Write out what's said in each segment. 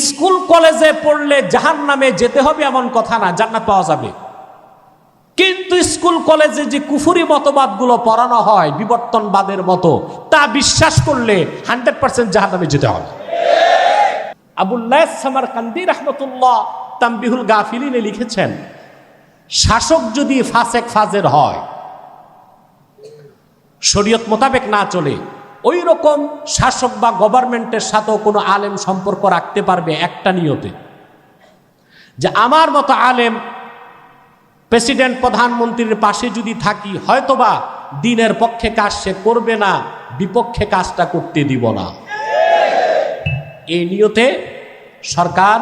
School কলেজে পড়লে জাহান্নামে যেতে হবে এমন কথা না, জান্নাত পাওয়া যাবে। কিন্তু স্কুল কলেজে যে কুফরি মতবাদগুলো পড়ানো হয় বিবর্তনবাদের মতো, তা বিশ্বাস করলে 100% জাহান্নামে যেতে হবে। আবুল্লাহ সামারকান্দি রাহমাতুল্লাহ তানবিহুল গাফিলিনে লিখেছেন, শাসক যদি ফাসেক ফাজের হয়, শরীয়ত মোতাবেক না চলে, ওই রকম শাসক বা গভর্নমেন্টের সাথেও কোনো আলেম সম্পর্ক রাখতে পারবে একটা নিয়তে, যে আমার মতো আলেম প্রেসিডেন্ট প্রধানমন্ত্রীর পাশে যদি থাকি, হয়তোবা দিনের পক্ষে কাজ সে করবে না, বিপক্ষে কাজটা করতে দিব না। এই নিয়তে সরকার,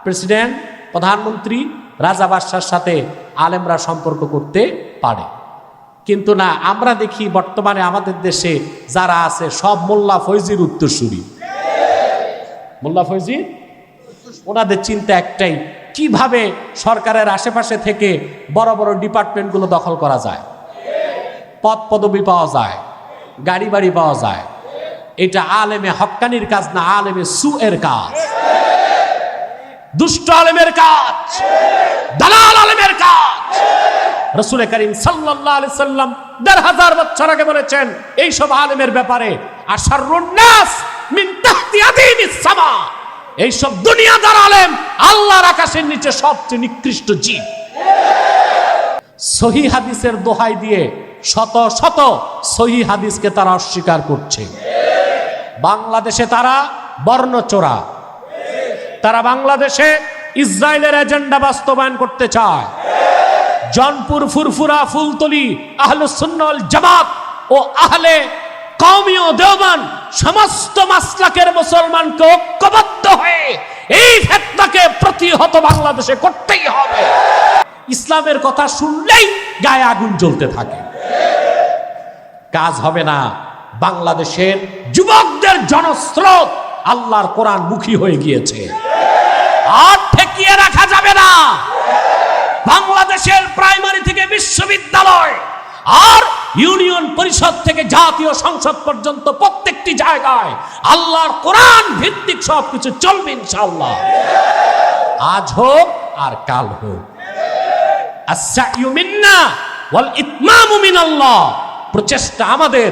প্রেসিডেন্ট, প্রধানমন্ত্রী, রাজা বাদশার সাথে আলেমরা সম্পর্ক করতে পারে। কিন্তু না, আমরা দেখি বর্তমানে আমাদের দেশে যারা আছে সব মোল্লা ফৈজির উত্তরসূরি। মোল্লা ফৈজি, ওনাদের চিন্তা একটাই, কিভাবে সরকারের আশেপাশে থেকে বড় বড় ডিপার্টমেন্টগুলো দখল করা যায়, পদ পদবি পাওয়া যায়, গাড়ি বাড়ি পাওয়া যায়। এটা আলেমে হক্কানির কাজ না, আলেমে সুয়ের কাজ, দুষ্ট আলেমের কাজ, দালাল আলেমের কাজ। রাসূল করিম সাল্লাল্লাহু আলাইহি সাল্লাম ১৫০০ বছর আগে বলেছেন এইসব আলেমের ব্যাপারে, আশারুন নাস মিন তাহতি আদিনিস সামা, এইসব দুনিয়াদার আলেম আল্লাহর আকাশের নিচে সবচেয়ে নিকৃষ্ট জীব। সহিহ হাদিসের দোহাই দিয়ে শত শত সহিহ হাদিসকে তারা অস্বীকার করছে। বাংলাদেশে তারা বর্ণচোরা, তারা বাংলাদেশে ইসরায়েলের এজেন্ডা বাস্তবায়ন করতে চায়। জনপুর, ফুরফুরা, ফুলতলি, আহলুস সুন্নাহ ওয়াল জামাত ও আহলে কওমি ও দেওবন্দ সমস্ত মাসলাকের মুসলমানকে ঐক্যবদ্ধ হয়ে এই ফিতনাকে প্রতিহত বাংলাদেশে করতেই হবে। ইসলামের কথা শুনলেই গায়ে আগুন জ্বলতে থাকে। কাজ হবে না। বাংলাদেশের যুবকদের জনস্রোত আল্লাহর কোরআন মুখী হয়ে গিয়েছে, আর ঠেকিয়ে রাখা যাবে না। বাংলাদেশের প্রাইমারি থেকে বিশ্ববিদ্যালয় আর ইউনিয়ন পরিষদ থেকে জাতীয় সংসদ পর্যন্ত প্রত্যেকটি জায়গায় আল্লাহর কোরআন ভিত্তিক সবকিছু চলবে ইনশাআল্লাহ, আজ হোক আর কাল হোক। আস-সা'য়ু মিন্না ওয়াল ইতমামু মিনাল্লাহ, প্রচেষ্টা আমাদের,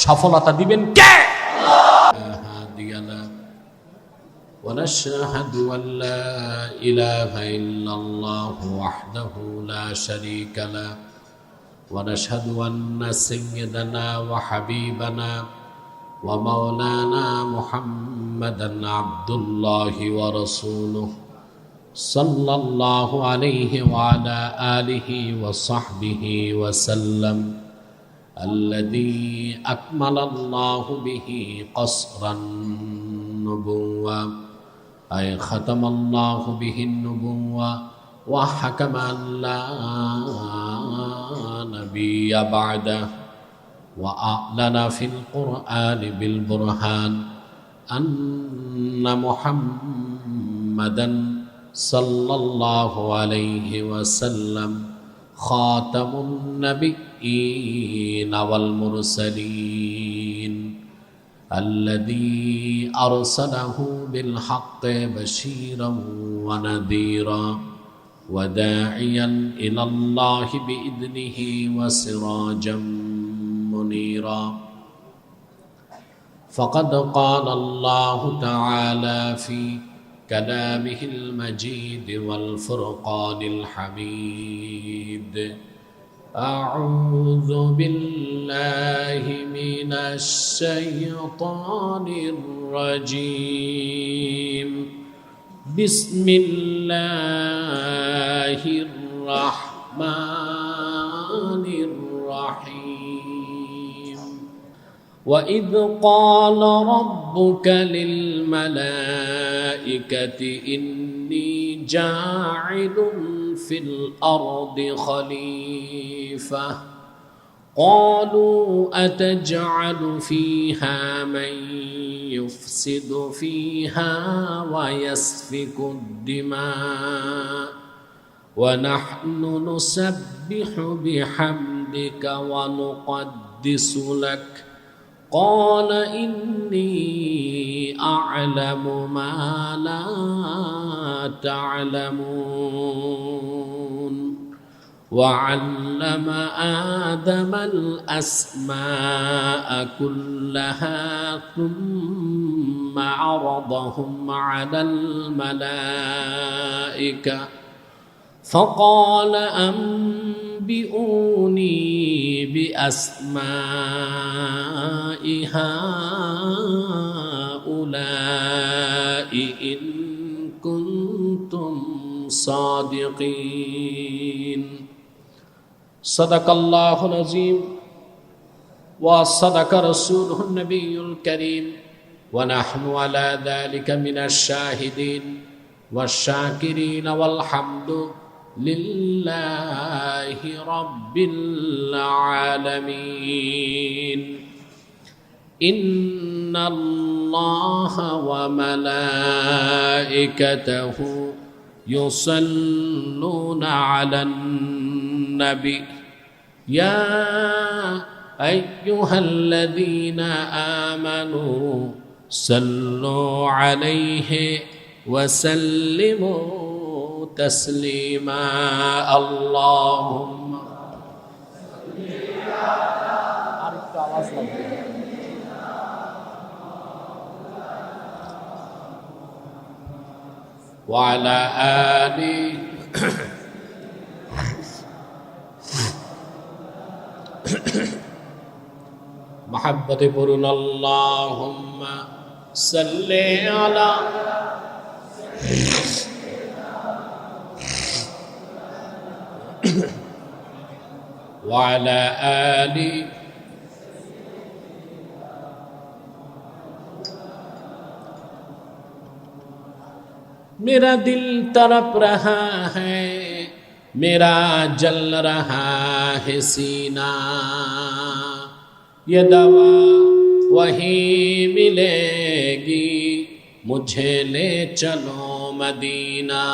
সফলতা দিবেন কে? ونشهد أن لا إله إلا الله وحده لا شريك له ونشهد أن سيدنا وحبيبنا ومولانا محمدا عبد الله ورسوله صلى الله عليه وعلى آله وصحبه وسلم الذي أكمل الله به قصر النبوة، أي ختم الله به النبوة وحكم أن لا نبي بعده، وأعلن في القرآن بالبرهان أن محمدا صلى الله عليه وسلم خاتم النبيين والمرسلين الذي أرسله بالحق بشيرا ونذيرا وداعيا إلى الله بإذنه وسراجا منيرا. فقد قال الله تعالى في كلامه المجيد والفرقان الحميد: أعوذ بالله من الشيطان الرجيم، بسم الله الرحمن الرحيم. وإذ قال ربك للملائكة إني جاعل في الأرض خليفة، قالوا أتجعل فيها من يفسد فيها ويسفك الدماء ونحن نسبح بحمدك ونقدس لك، قال إني أعلم ما لا تعلمون وعلم آدم الأسماء كلها ثم عرضهم على الملائكة فقال أنبئوني بأسماء هؤلاء إن كنتم صادقين صدق الله العظيم وصدق رسوله النبي الكريم ونحن على ذلك من الشاهدين والشاكرين والحمد لله رب العالمين إن الله وملائكته يصلون على النبي يا أيها الذين آمنوا صلوا عليه وسلموا تسليما اللهم وعلى آله محبت پرن اللهم صل على وعلى آله میرا دل تڑپ رہا ہے میرا جل رہا ہے سینہ یہ دوا وہی ملے گی مجھے لے چلو مدینہ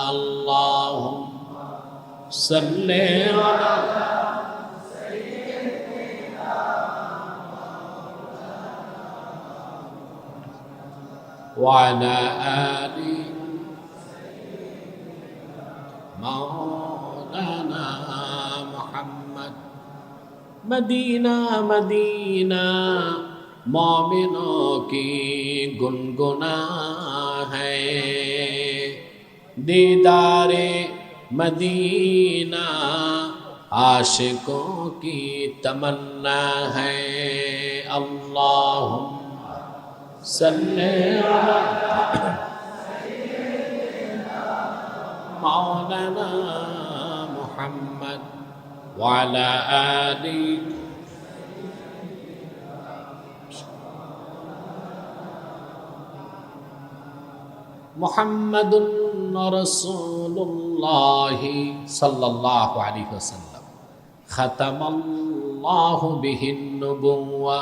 اللہم صلی علی وعلى آل مولانا محمد مدینہ مدینہ مومنوں کی گنگنا ہے دیدار مدینہ عاشقوں کی تمنا ہے اللہم صلی علی مولانا محمد وعلى آل محمد رسول اللہ صلی اللہ علیہ وسلم ختم اللہ بہ النبوہ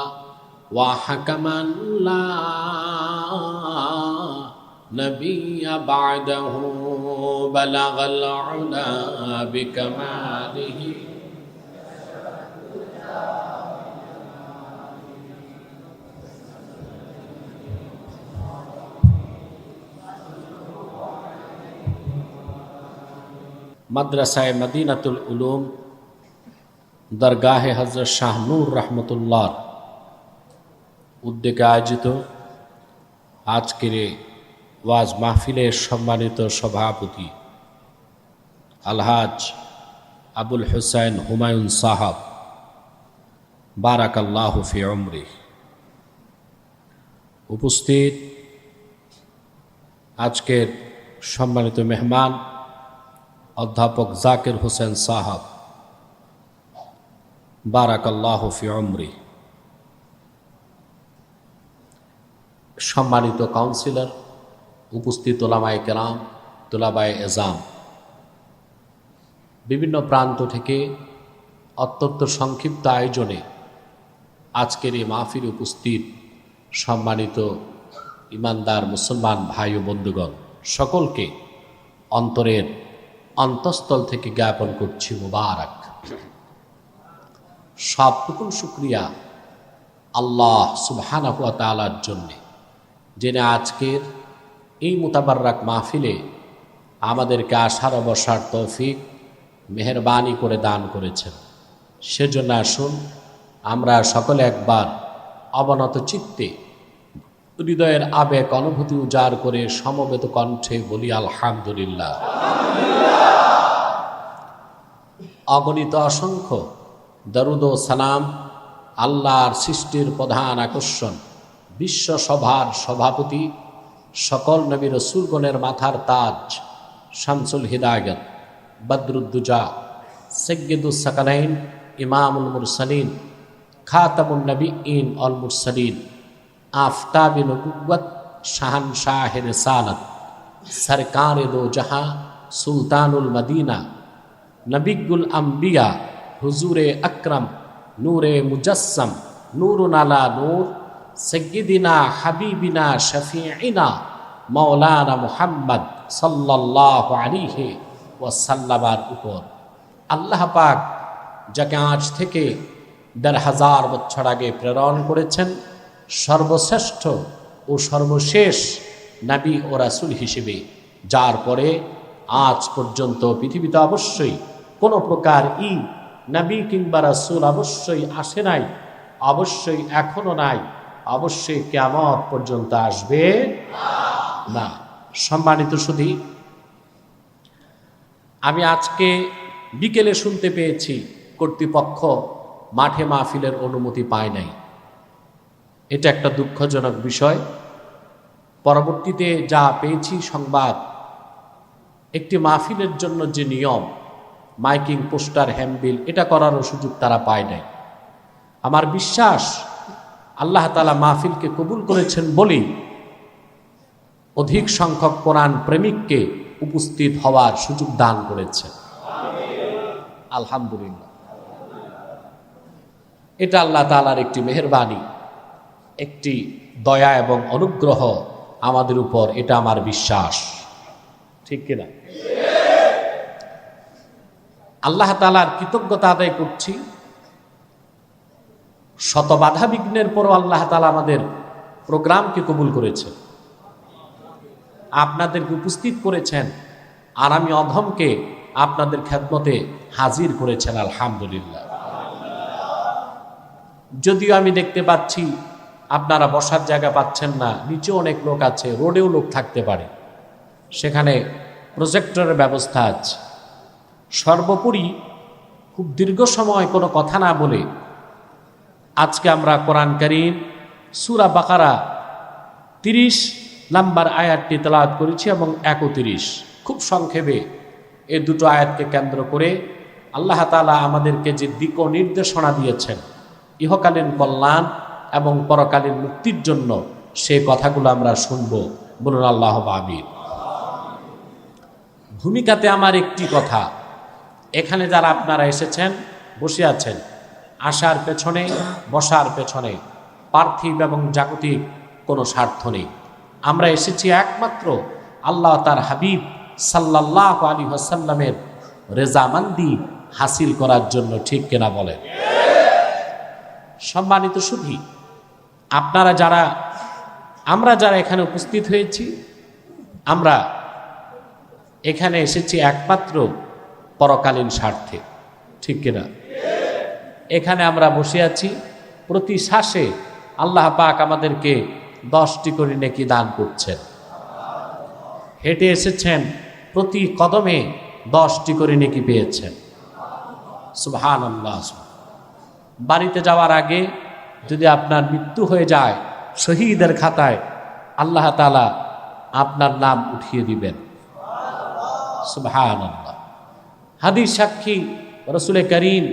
وحكما لا نبي بعده بلغ العلا بكماله مدرسہ مدینۃ العلوم درگاہ حضرت শাহ নূর রহমতুল্লাহ উদ্যোগে আয়োজিত আজকের ওয়াজ মাহফিলের সম্মানিত সভাপতি আলহাজ আবুল হুসাইন হুমায়ুন সাহাব বারাকাল্লাহু ফি উমরি, উপস্থিত আজকের সম্মানিত মেহমান অধ্যাপক জাকির হোসেন সাহাব বারাকাল্লাহু ফি উমরি, সম্মানিত কাউন্সিলর, উপস্থিত ওলামায়ে কেরাম, তোলাবায়ে এজাম, বিভিন্ন প্রান্ত থেকে অত্যন্ত সংক্ষিপ্ত আয়োজনে আজকের এই মাহফিলে উপস্থিত সম্মানিত ইমানদার মুসলমান ভাই ও বন্ধুগণ, সকলকে অন্তরের অন্তঃস্থল থেকে জ্ঞাপন করছি মুবারক। সবটুকুন শুকরিয়া আল্লাহ সুবহানাহু ওয়া তাআলার জন্যে, যিনি আজকের এই মুতাবাররাক মাহফিলে আমাদেরকে আসার বসার তৌফিক মেহেরবানি করে দান করেছেন। সেজন্য আসুন আমরা সকলে একবার অবনত চিত্তে হৃদয়ের আবেগ অনুভূতি উজাড় করে সমবেত কণ্ঠে বলি আলহামদুলিল্লাহ। অগণিত অসংখ্য দরুদ ও সালাম আল্লাহর সৃষ্টির প্রধান আকর্ষণ, বিশ্বসভার সভাপতি, সকল নবী রাসূলগণের মাথার তাজ, শামসুল হিদায়াত, বদরুদ্দুজা, সাইয়্যিদুস সাকালাইন, ইমামুল মুরসালিন, খাতামুন নবিয়্যিন ওয়াল মুরসালিন, আফতাবে নবুওয়াত, শাহানশাহে রিসালাত, সরকারে দো জাহাঁ, সুলতানুল মদিনা, নবিয়্যুল আম্বিয়া, হুজুরে আকরাম, নূরে মুজাসসাম, নূরুন আলা নূর, সাইয়্যিদিনা হাবিবিনা শফিঈনা মাওলানা মুহাম্মদ সাল্লাল্লাহু আলাইহি ওয়াসাল্লামের উপর আল্লাহ পাক যাকে আজ থেকে ১,৫০০ বছর আগে প্রেরণ করেছেন সর্বশ্রেষ্ঠ ও সর্বশেষ নবী ও রাসূল হিসেবে, যার পরে আজ পর্যন্ত পৃথিবীতে অবশ্যই কোনো প্রকার নবী কিংবা রাসূল অবশ্যই আসে নাই, অবশ্যই এখনো নাই, অবশ্যই কিয়ামত পর্যন্ত আসবে না। সম্মানিত সুধী, আমি আজকে বিকেলে শুনতে পেয়েছি কর্তৃপক্ষ মাঠে মাহফিলের অনুমতি পায় নাই। এটা একটা দুঃখজনক বিষয়। পরবর্তীতে যা পেয়েছি সংবাদ, একটি মাহফিলের জন্য যে নিয়ম, মাইকিং, পোস্টার, হ্যান্ডবিল, এটা করারও সুযোগ তারা পায় নাই। আমার বিশ্বাস আল্লাহ তাআলা মাহফিলকে কবুল করেছেন বলেই অধিক সংখ্যক কোরআন প্রেমিককে উপস্থিত হওয়ার সুযোগ দান করেছেন। আলহামদুলিল্লাহ, এটা আল্লাহ তাআলার একটি মেহেরবানি, একটি দয়া এবং অনুগ্রহ আমাদের উপর, এটা আমার বিশ্বাস। ঠিক কিনা? আল্লাহ তাআলার কৃতজ্ঞতা আদায় করছি। শত বাধা বিঘ্নের পরও আল্লাহ তাআলা আমাদের প্রোগ্রামকে কবুল করেছেন, আপনাদেরকে উপস্থিত করেছেন, আর আমি অধমকে আপনাদের খেদমতে হাজির করেছেন। আলহামদুলিল্লাহ। যদিও আমি দেখতে পাচ্ছি আপনারা বসার জায়গা পাচ্ছেন না, নিচে অনেক লোক আছে, রোডেও লোক থাকতে পারে, সেখানে প্রজেক্টরের ব্যবস্থা আছে। সর্বোপরি খুব দীর্ঘ সময় কোনো কথা না বলে আজকে আমরা কোরআন কারীম সূরা বাকারা 30 নম্বর আয়াতটি তেলাওয়াত করেছি এবং 31। খুব সংক্ষেপে এই দুটো আয়াতকে কেন্দ্র করে আল্লাহ তাআলা আমাদেরকে যে দিক ও নির্দেশনা দিয়েছেন ইহকালীন কল্যাণ এবং পরকালীন মুক্তির জন্য, সেই কথাগুলো আমরা শুনব। বলুন আল্লাহুম্মা আমিন। ভূমিকাতে আমার একটি কথা, এখানে যারা আপনারা এসেছেন, বসে আছেন, আসার পেছনে, বসার পেছনে পার্থিব এবং জাগতিক কোনো স্বার্থ নেই। আমরা এসেছি একমাত্র আল্লাহ তার হাবিব সাল্লাল্লাহু আলাইহি ওয়াসাল্লামের রেজামান্দি হাসিল করার জন্য। ঠিক কিনা বলেন? সম্মানিত সুধী, আপনারা যারা, আমরা যারা এখানে উপস্থিত হয়েছি, আমরা এখানে এসেছি একমাত্র পরকালীন স্বার্থে। ঠিক কিনা? এখানে আমরা বসে আছি, প্রতি শ্বাসে আল্লাহ পাক আমাদেরকে 10টি করে নেকি দান করছেন। হেঁটে এসেছেন, প্রতি কদমে 10টি করে নেকি পেয়েছেন। সুবহানাল্লাহ। বাড়িতে যাওয়ার আগে যদি আপনার মৃত্যু হয়ে যায়, শহীদের খাতায় আল্লাহ তাআলা আপনার নাম উঠিয়ে দিবেন। সুবহানাল্লাহ। হাদিস সাক্ষী রাসূল করিম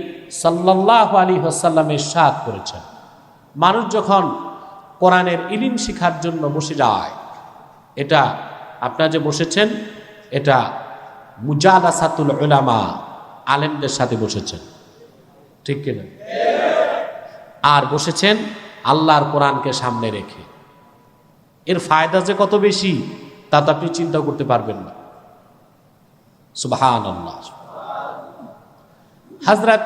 সাল্লাল্লাহু আলাইহি ওয়াসাল্লাম ইরশাদ করেছেন, মানুষ যখন কোরআনের ইলম শিখার জন্য বসে যায়, এটা আপনারা যে বসেছেন, এটা মুজালাসাতুল উলামা, আলেমদের সাথে বসেছেন। ঠিক কিনা? আর বসেছেন আল্লাহর কোরআনকে সামনে রেখে। এর ফায়দা যে কত বেশি তা তো আপনি চিন্তা করতে পারবেন না। সুবহানাল্লাহ। হযরত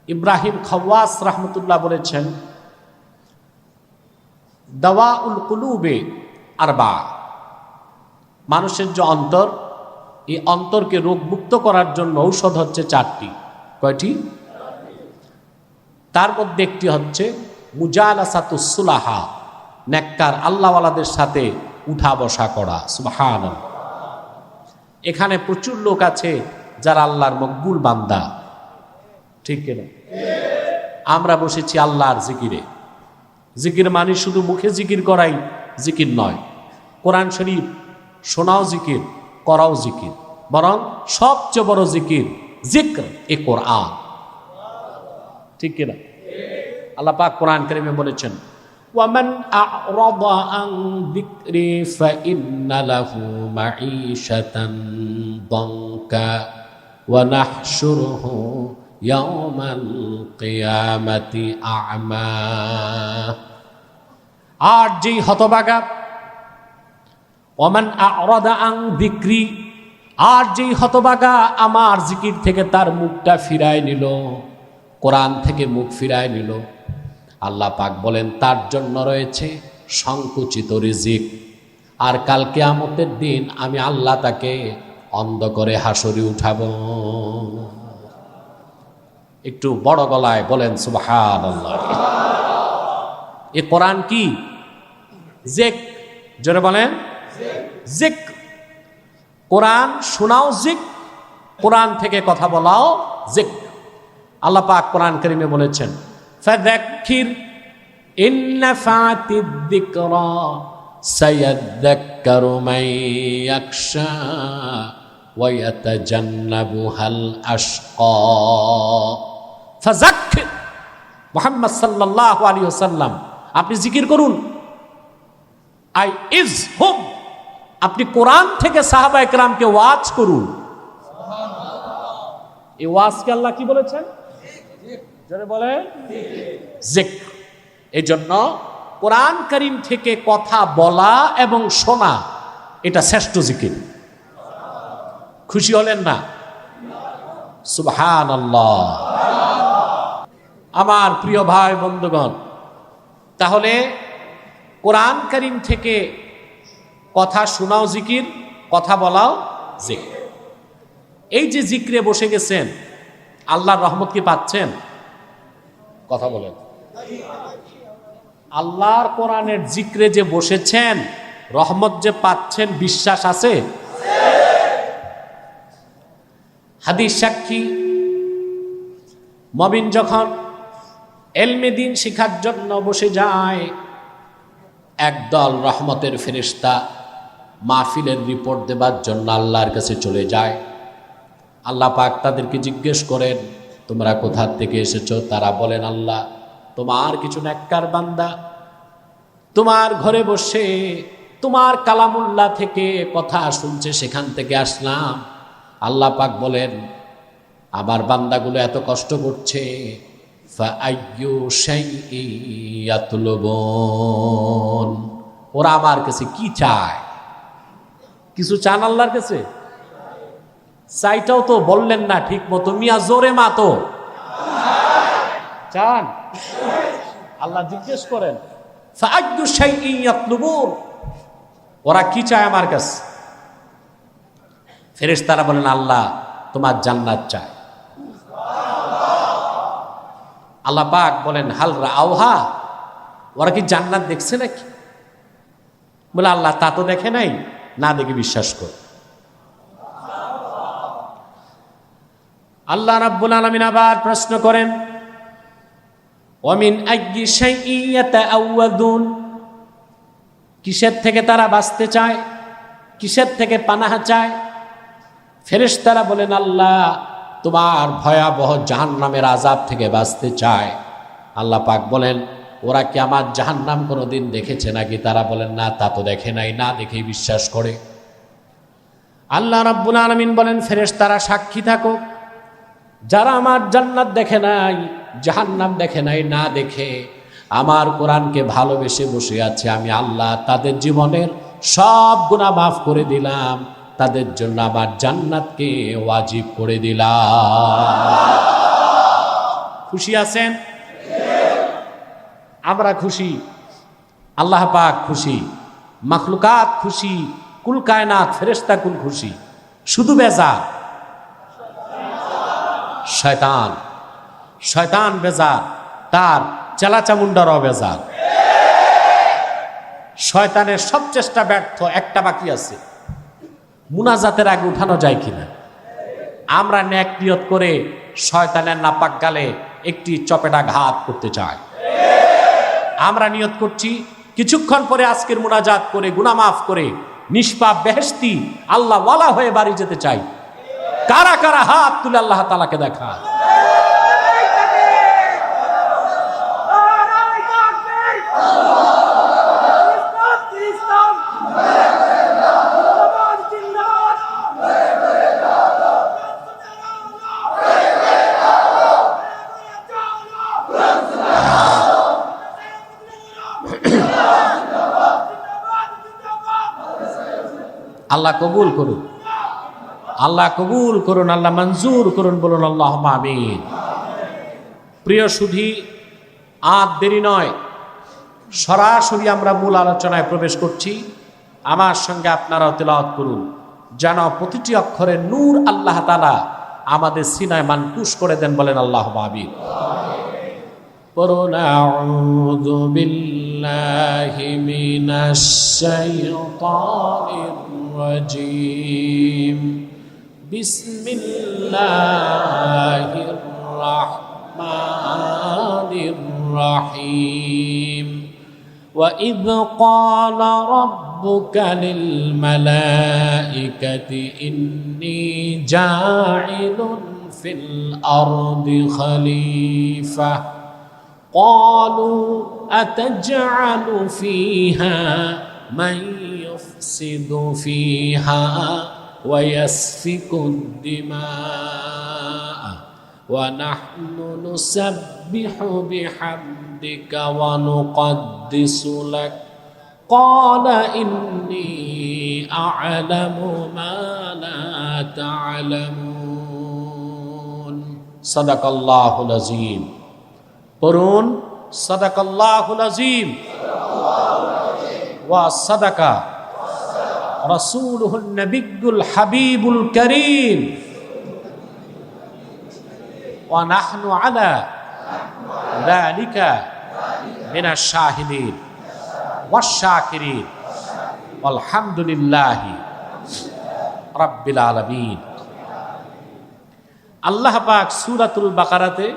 ইব্রাহিম খাওয়াস রাহমাতুল্লাহ বলেছেন, দাওয়াউল কুলুবে আরবা, মানুষের যে অন্তর, এই অন্তরকে রোগমুক্ত করার জন্য ঔষধ হচ্ছে 4টি। কয়টি? তার মধ্যে একটি হচ্ছে মুজালাসাতুস সুলাহা, নেককার আল্লাহওয়ালাদের সাথে উঠা বসা করা। সুবহানাল্লাহ। এখানে প্রচুর লোক আছে যারা আল্লাহর মকবুল বান্দা, ঠিক কিনা? আমরা বসেছি আল্লাহর জিকিরে। জিকির মানে শুধু মুখে জিকির করাই জিকির নয়, কোরআন শরীফ শোনাও জিকির, করাও জিকির, বরং সবচেয়ে বড় জিকির জিক্র এ কোরআন, ঠিক কিনা? আল্লাহ পাক কোরআন কারীমে বলেছেন, ওয়ামান আ'রাদা আন যিকরি ফাইন্না লাহু মাঈশাতান দানকা ওয়া নাহশুরুহু ইয়াওমাল কিয়ামাতি আ'মা। আর যেই হতভাগা, ওয়ামান আ'রাদা আন যিকরি, আর যেই হতভাগা আমার জিকির থেকে তার মুখটা ফিরায় নিল, কোরআন থেকে মুখ ফিরায় নিল, আল্লাহ পাক বলেন তার জন্য রয়েছে সংকুচিত রিজিক। আর কাল কিয়ামতের দিন আমি আল্লাহ তাকে অন্ধ করে হাসরে উঠাবো। একটু বড় গলায় বলেন সুবহানাল্লাহ। এ কোরআন কি? জিক, জোরে বলেন জিক। কোরআন শোনাও জিক, কোরআন থেকে কথা বলাও জিক। আল্লাহ পাক কোরআন কারীমে বলেছেন, ফাযাক্কির ইন নাফাতিদ যিকরা সায়াযাক্কারু মান ইয়াখশা ওয়া ইয়াতাজান্নাবুহাল আশকা। ফাযাক্কির, মুহাম্মদ সাল্লাল্লাহু আলাইহি ওয়াসাল্লাম আপনি জিকির করুন। আই ইজ হুম, আপনি কোরআন থেকে সাহাবায়ে কেরামকে ওয়াজ করুন। এই ওয়াজকে আল্লাহ কি বলেছেন? যারা বলে জিক্র। এই জন্য কোরআন কারীম থেকে কথা বলা এবং শোনা এটা শ্রেষ্ঠ জিকির। খুশি হলেন না? সুবহানাল্লাহ। আমার প্রিয় ভাই বন্ধুগণ, তাহলে কোরআন কারীম থেকে কথা শোনাও জিকির, কথা বলাও জিকির। এই যে জিক্রে বসে গেছেন, আল্লাহর রহমত কি পাচ্ছেন? কথা বলেন। আল্লাহর কোরআনের জিক্রে যে বসেছেন, রহমত যে পাচ্ছেন, বিশ্বাস আছে? হাদিস সাক্ষী, মুমিন যখন ইলমে দ্বীন শিখার জন্য বসে যায়, একদল রহমতের ফেরেশতা মাহফিলের রিপোর্ট দেবার জন্য আল্লাহর কাছে চলে যায়। আল্লাহ পাক তাদেরকে জিজ্ঞেস করেন, তোমরা কোথা থেকে এসেছো? তারা বলেন, আল্লাহ তোমার কিছু নেককার বান্দা তোমার ঘরে বসে তোমার কালামুল্লাহ থেকে কথা শুনছে, সেখান থেকে আসলাম। আল্লাহ পাক বলেন, আমার বান্দাগুলো এত কষ্ট করছে, ফাআইয়ু শাইইন ইয়াতলুবুন, ওরা আমার কাছে কি চায়? কিছু চান আল্লাহর কাছে? চাইটাও তো বললেন না ঠিক মতো, মিয়া জোরে মাতো চান? আল্লাহ জিজ্ঞেস করেন, ফাআইয়ু শাইইন ইয়াতলুবুন, ওরা কি চায় আমার কাছে? ফেরেশতারা বলেন, আল্লাহ তোমার জান্নাত চায়। আল্লাহ পাক বলেন, হাল রাআউহা, ওরা কি জান্নাত দেখছে নাকি? বলে, আল্লাহ তা তো দেখে নাই, না দেখে বিশ্বাস কর। আল্লাহ রাব্বুল আলামিন আবার প্রশ্ন করেন, ওয়ামিন আইয়ি শাইইন ইয়াতাআওয়াযুন, কিসের থেকে তারা বাঁচতে চায়, কিসের থেকে পানাহ চায়? ফেরেশতারা বলেন, আল্লাহ তোমার ভয়াবহ জাহান্নামের আযাব থেকে বাঁচতে চায়। আল্লাহ পাক বলেন, ওরা কি আমার জাহান্নাম কোনোদিন দেখেছে নাকি? তারা বলেন, না তা তো দেখে নাই, না দেখেই বিশ্বাস করে। আল্লাহ রাব্বুল আলামিন বলেন, ফেরেশতারা সাক্ষী থাকো, যারা আমার জান্নাত দেখে নাই, জাহান্নাম দেখে নাই, না দেখে আমার কোরআনকে ভালোবেসে বসে আছে, আমি আল্লাহ তাদের জীবনের সব গুনাহ মাফ করে দিলাম, তাদের জন্য আমার জান্নাতকে ওয়াজিব করে দিলাম। খুশি আছেন? আমরা খুশি। আল্লাহ পাক খুশি, মাখলুকাত খুশি, কুল কায়নাত ফেরেশতা কুল খুশি, শুধু বেজার শয়তান। শয়তান বেজার, তার চেলা চামুন্ডারও বেজার। শয়তানের সব চেষ্টা ব্যর্থ, একটা বাকি আছে, মুনাজাতের আগে উঠানো যায় কিনা। আমরা নেক নিয়ত করে শয়তানের নাপাক গালে একটি চপেটা ঘাত করতে চাই। আমরা নিয়ত করছি কিছুক্ষণ পরে আজকের মুনাজাত করে গুনাহ মাফ করে নিষ্পাপ বেহেশতি আল্লাহ ওয়ালা হয়ে বাড়ি যেতে চাই। কারা কারা হাত তুলে আল্লাহ তাআলাকে দেখা। আল্লাহ কবুল করুন, আল্লাহ কবুল করুন, আল্লাহ মঞ্জুর করুন, বলুন আল্লাহুম্মা আমিন। প্রিয় সুধী, আর দেরি নয়, সরাসরি আমরা মূল আলোচনায় প্রবেশ করছি। আমার সঙ্গে আপনারাও তেলাওয়াত করুন, যেন প্রতিটি অক্ষরে নূর আল্লাহ তাআলা আমাদের সিনায় মানকুশ করে দেন। বলেন আল্লাহুম্মা আমিন। পড়ুন আউযু বিল্লাহি মিনাশ শাইতানির রাজীম। বিসমিল্লাহির রাহমানির রাহিম। وَإِذْ قَالَ رَبُّكَ لِلْمَلَائِكَةِ إِنِّي جَاعِلٌ فِي الْأَرْضِ خَلِيفَةً قالوا أتجعل فيها من يفسد فيها ويسفك الدماء ونحن نسبح بحمدك ونقدس لك قال إني أعلم ما لا تعلمون صدق الله العظيم। পড়ুন সাদাকাল্লাহুল আযীম ওয়া সাদাকা রাসূলুহুন নবিয়্যুল হাবিবুল কারীম ওয়া নাহনু আলা যালিকা মিনাশ শাহিদিন ওয়াশ শাকিরিন আলহামদুলিল্লাহি রাব্বিল আলামিন। আল্লাহ পাক সূরাতুল বাকারাতে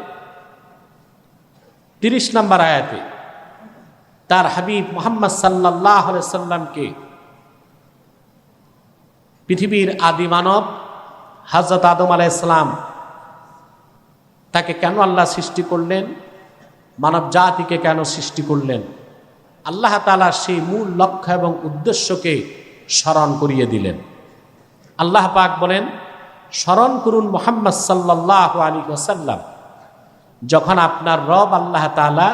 30 নম্বর আয়াতে তার হাবিব মুহাম্মদ সাল্লাল্লাহু আলাইহি সাল্লামকে পৃথিবীর আদি মানব হযরত আদম আলাইহিস সালাম তাকে কেন আল্লাহ সৃষ্টি করলেন, মানব জাতিকে কেন সৃষ্টি করলেন, আল্লাহ তাআলা সেই মূল লক্ষ্য এবং উদ্দেশ্যকে স্মরণ করিয়ে দিলেন। আল্লাহ পাক বলেন, স্মরণ করুন মুহাম্মদ সাল্লাল্লাহু আলাইহি ওয়াসাল্লাম, যখন আপনার রব আল্লাহ তাআলা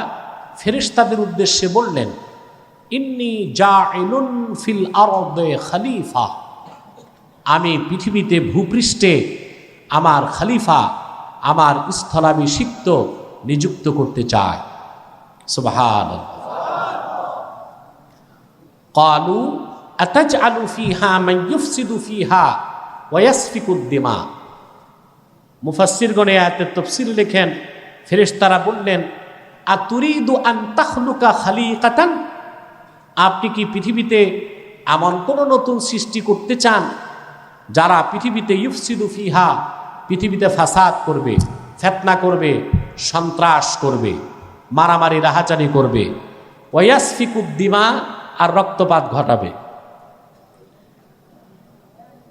ফেরেশতাদের উদ্দেশ্যে বললেন, ইন্নী জাইলুন ফিল আরদে খলিফা, আমি পৃথিবীতে ভূপৃষ্ঠে আমার খলিফা, আমার স্থলাভিষিক্ত নিযুক্ত করতে চাই। সুবহানাল্লাহ। ক্বালু আতাজআলু ফিহা মান ইউফসিদু ফিহা ওয়া ইয়াসফিকুদ দিমা। মুফাসসিরগণ এই আয়াতের তাফসীর লেখেন, ফেরেশতারা বললেন, আতুরিদু আন তাখলুকা খালিকাতান, আপনি কি পৃথিবীতে এমন কোন নতুন সৃষ্টি করতে চান যারা পৃথিবীতে ইউফসিদু ফিহা, পৃথিবীতে ফাসাদ করবে, ফিতনা করবে, সন্ত্রাস করবে, মারামারি রাহাজানি করবে, ওয়া ইয়াসফিকুদ দিমা, আর রক্তপাত ঘটাবে।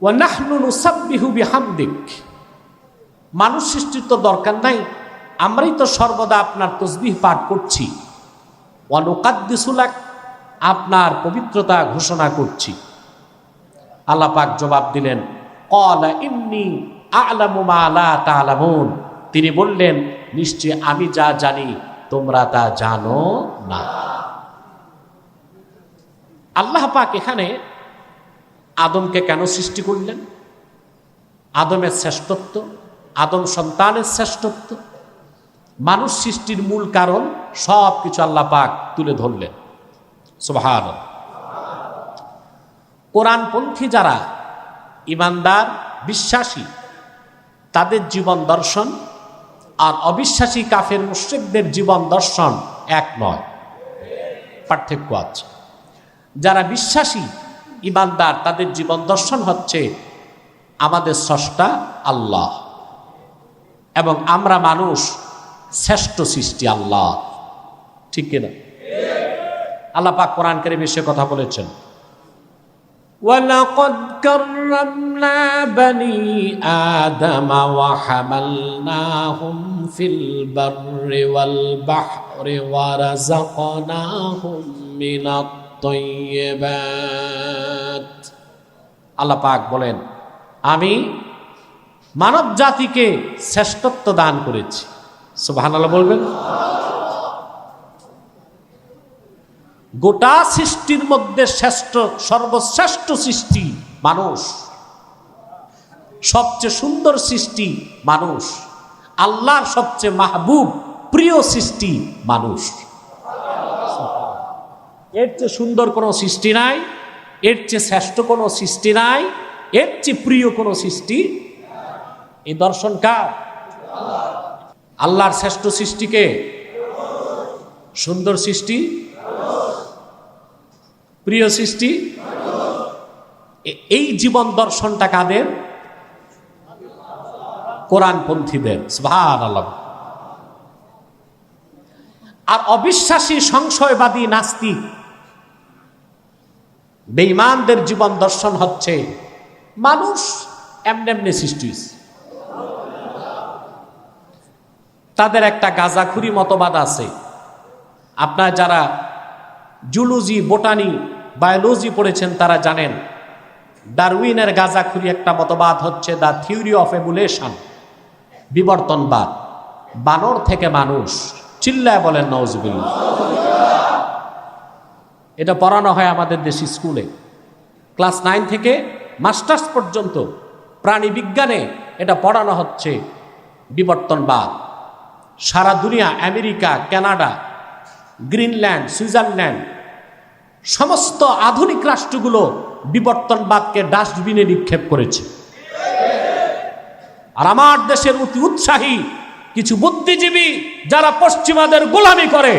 ওয়া নাহনু নুসাব্বিহু বিহামদিক, মানুষ সৃষ্টির তো দরকার নাই, আমরাই তো সর্বদা আপনার তাসবিহ পাঠ করছি। ওয়া নুকাদ্দিসু লাক, আপনার পবিত্রতা ঘোষণা করছি। আল্লাহ পাক জবাব দিলেন, ক্বালা ইন্নী আ'লামু মা লা তা'লামুন, তিনি বললেন, নিশ্চয় আমি যা জানি তোমরা তা জানো না। আল্লাহ পাক এখানে আদমকে কেন সৃষ্টি করলেন, আদমের শ্রেষ্ঠত্ব, আদম সন্তানের শ্রেষ্ঠত্ব, মানুষ সৃষ্টির মূল কারণ সব কিছু আল্লাহ পাক তুলে ধরলেন। সুবহানাল্লাহ। কোরআনপন্থী যারা ঈমানদার বিশ্বাসী, তাদের জীবন দর্শন আর অবিশ্বাসী কাফের মুশরিকদের জীবন দর্শন এক নয়, পার্থক্য আছে। যারা বিশ্বাসী ঈমানদার, তাদের জীবন দর্শন হচ্ছে আমাদের স্রষ্টা আল্লাহ এবং আমরা মানুষ শ্রেষ্ঠ সৃষ্টি আল্লাহ, ঠিক কিনা? আল্লাহ পাক কোরআন কারীমে সে কথা বলেছেন, وَلَقَدْ كَرَّمْنَا بَنِي آدَمَ وَحَمَلْنَاهُمْ فِي الْبَرِّ وَالْبَحْرِ وَرَزَقْنَاهُم مِّنَ الطَّيِّبَاتِ। আল্লাহ পাক বলেন, আমি মানব জাতিকে শ্রেষ্ঠত্ব দান করেছি। সুবহানাল্লাহ বলবেন। গোটা সৃষ্টির মধ্যে শ্রেষ্ঠ, সর্বশ্রেষ্ঠ সৃষ্টি মানুষ, সবচেয়ে সুন্দর সৃষ্টি মানুষ, আল্লাহর সবচেয়ে মাহবুব প্রিয় সৃষ্টি মানুষ। এর চেয়ে সুন্দর কোনো সৃষ্টি নাই, এর চেয়ে শ্রেষ্ঠ কোনো সৃষ্টি নাই, এর চেয়ে প্রিয় কোনো সৃষ্টি। এই দর্শন কার? আল্লাহর শ্রেষ্ঠ সৃষ্টিকে, সুন্দর সৃষ্টি, প্রিয় সৃষ্টি। এই জীবন দর্শনটা কাদের? কোরআনপন্থীদের। সুবহানাল্লাহ। আর অবিশ্বাসী, সংশয়বাদী, নাস্তিক, বেঈমানদের জীবন দর্শন হচ্ছে মানুষ এমনি এমনি সৃষ্টি হয়েছে। তাদের একটা গাঁজাখুরি মতবাদ আছে। আপনার যারা জুলজি, বোটানি, বায়োলজি পড়েছেন তারা জানেন, ডারউইনের গাঁজাখুরি একটা মতবাদ হচ্ছে দ্য থিওরি অফ এভুলেশন, বিবর্তনবাদ, বানর থেকে মানুষ। চিল্লায় বলেন নাউজুবিল্লাহ। এটা পড়ানো হয় আমাদের দেশি স্কুলে, ক্লাস 9 থেকে মাস্টার্স পর্যন্ত প্রাণী বিজ্ঞানে এটা পড়ানো হচ্ছে বিবর্তনবাদ। সারা দুনিয়া, আমেরিকা, কানাডা, গ্রিনল্যান্ড, সুইজারল্যান্ড, সমস্ত আধুনিক রাষ্ট্রগুলো বিবর্তনবাদকে ডাস্টবিনে নিক্ষেপ করেছে। আর আমার দেশের অতি উৎসাহী কিছু বুদ্ধিজীবী যারা পশ্চিমাদের গোলামি করে,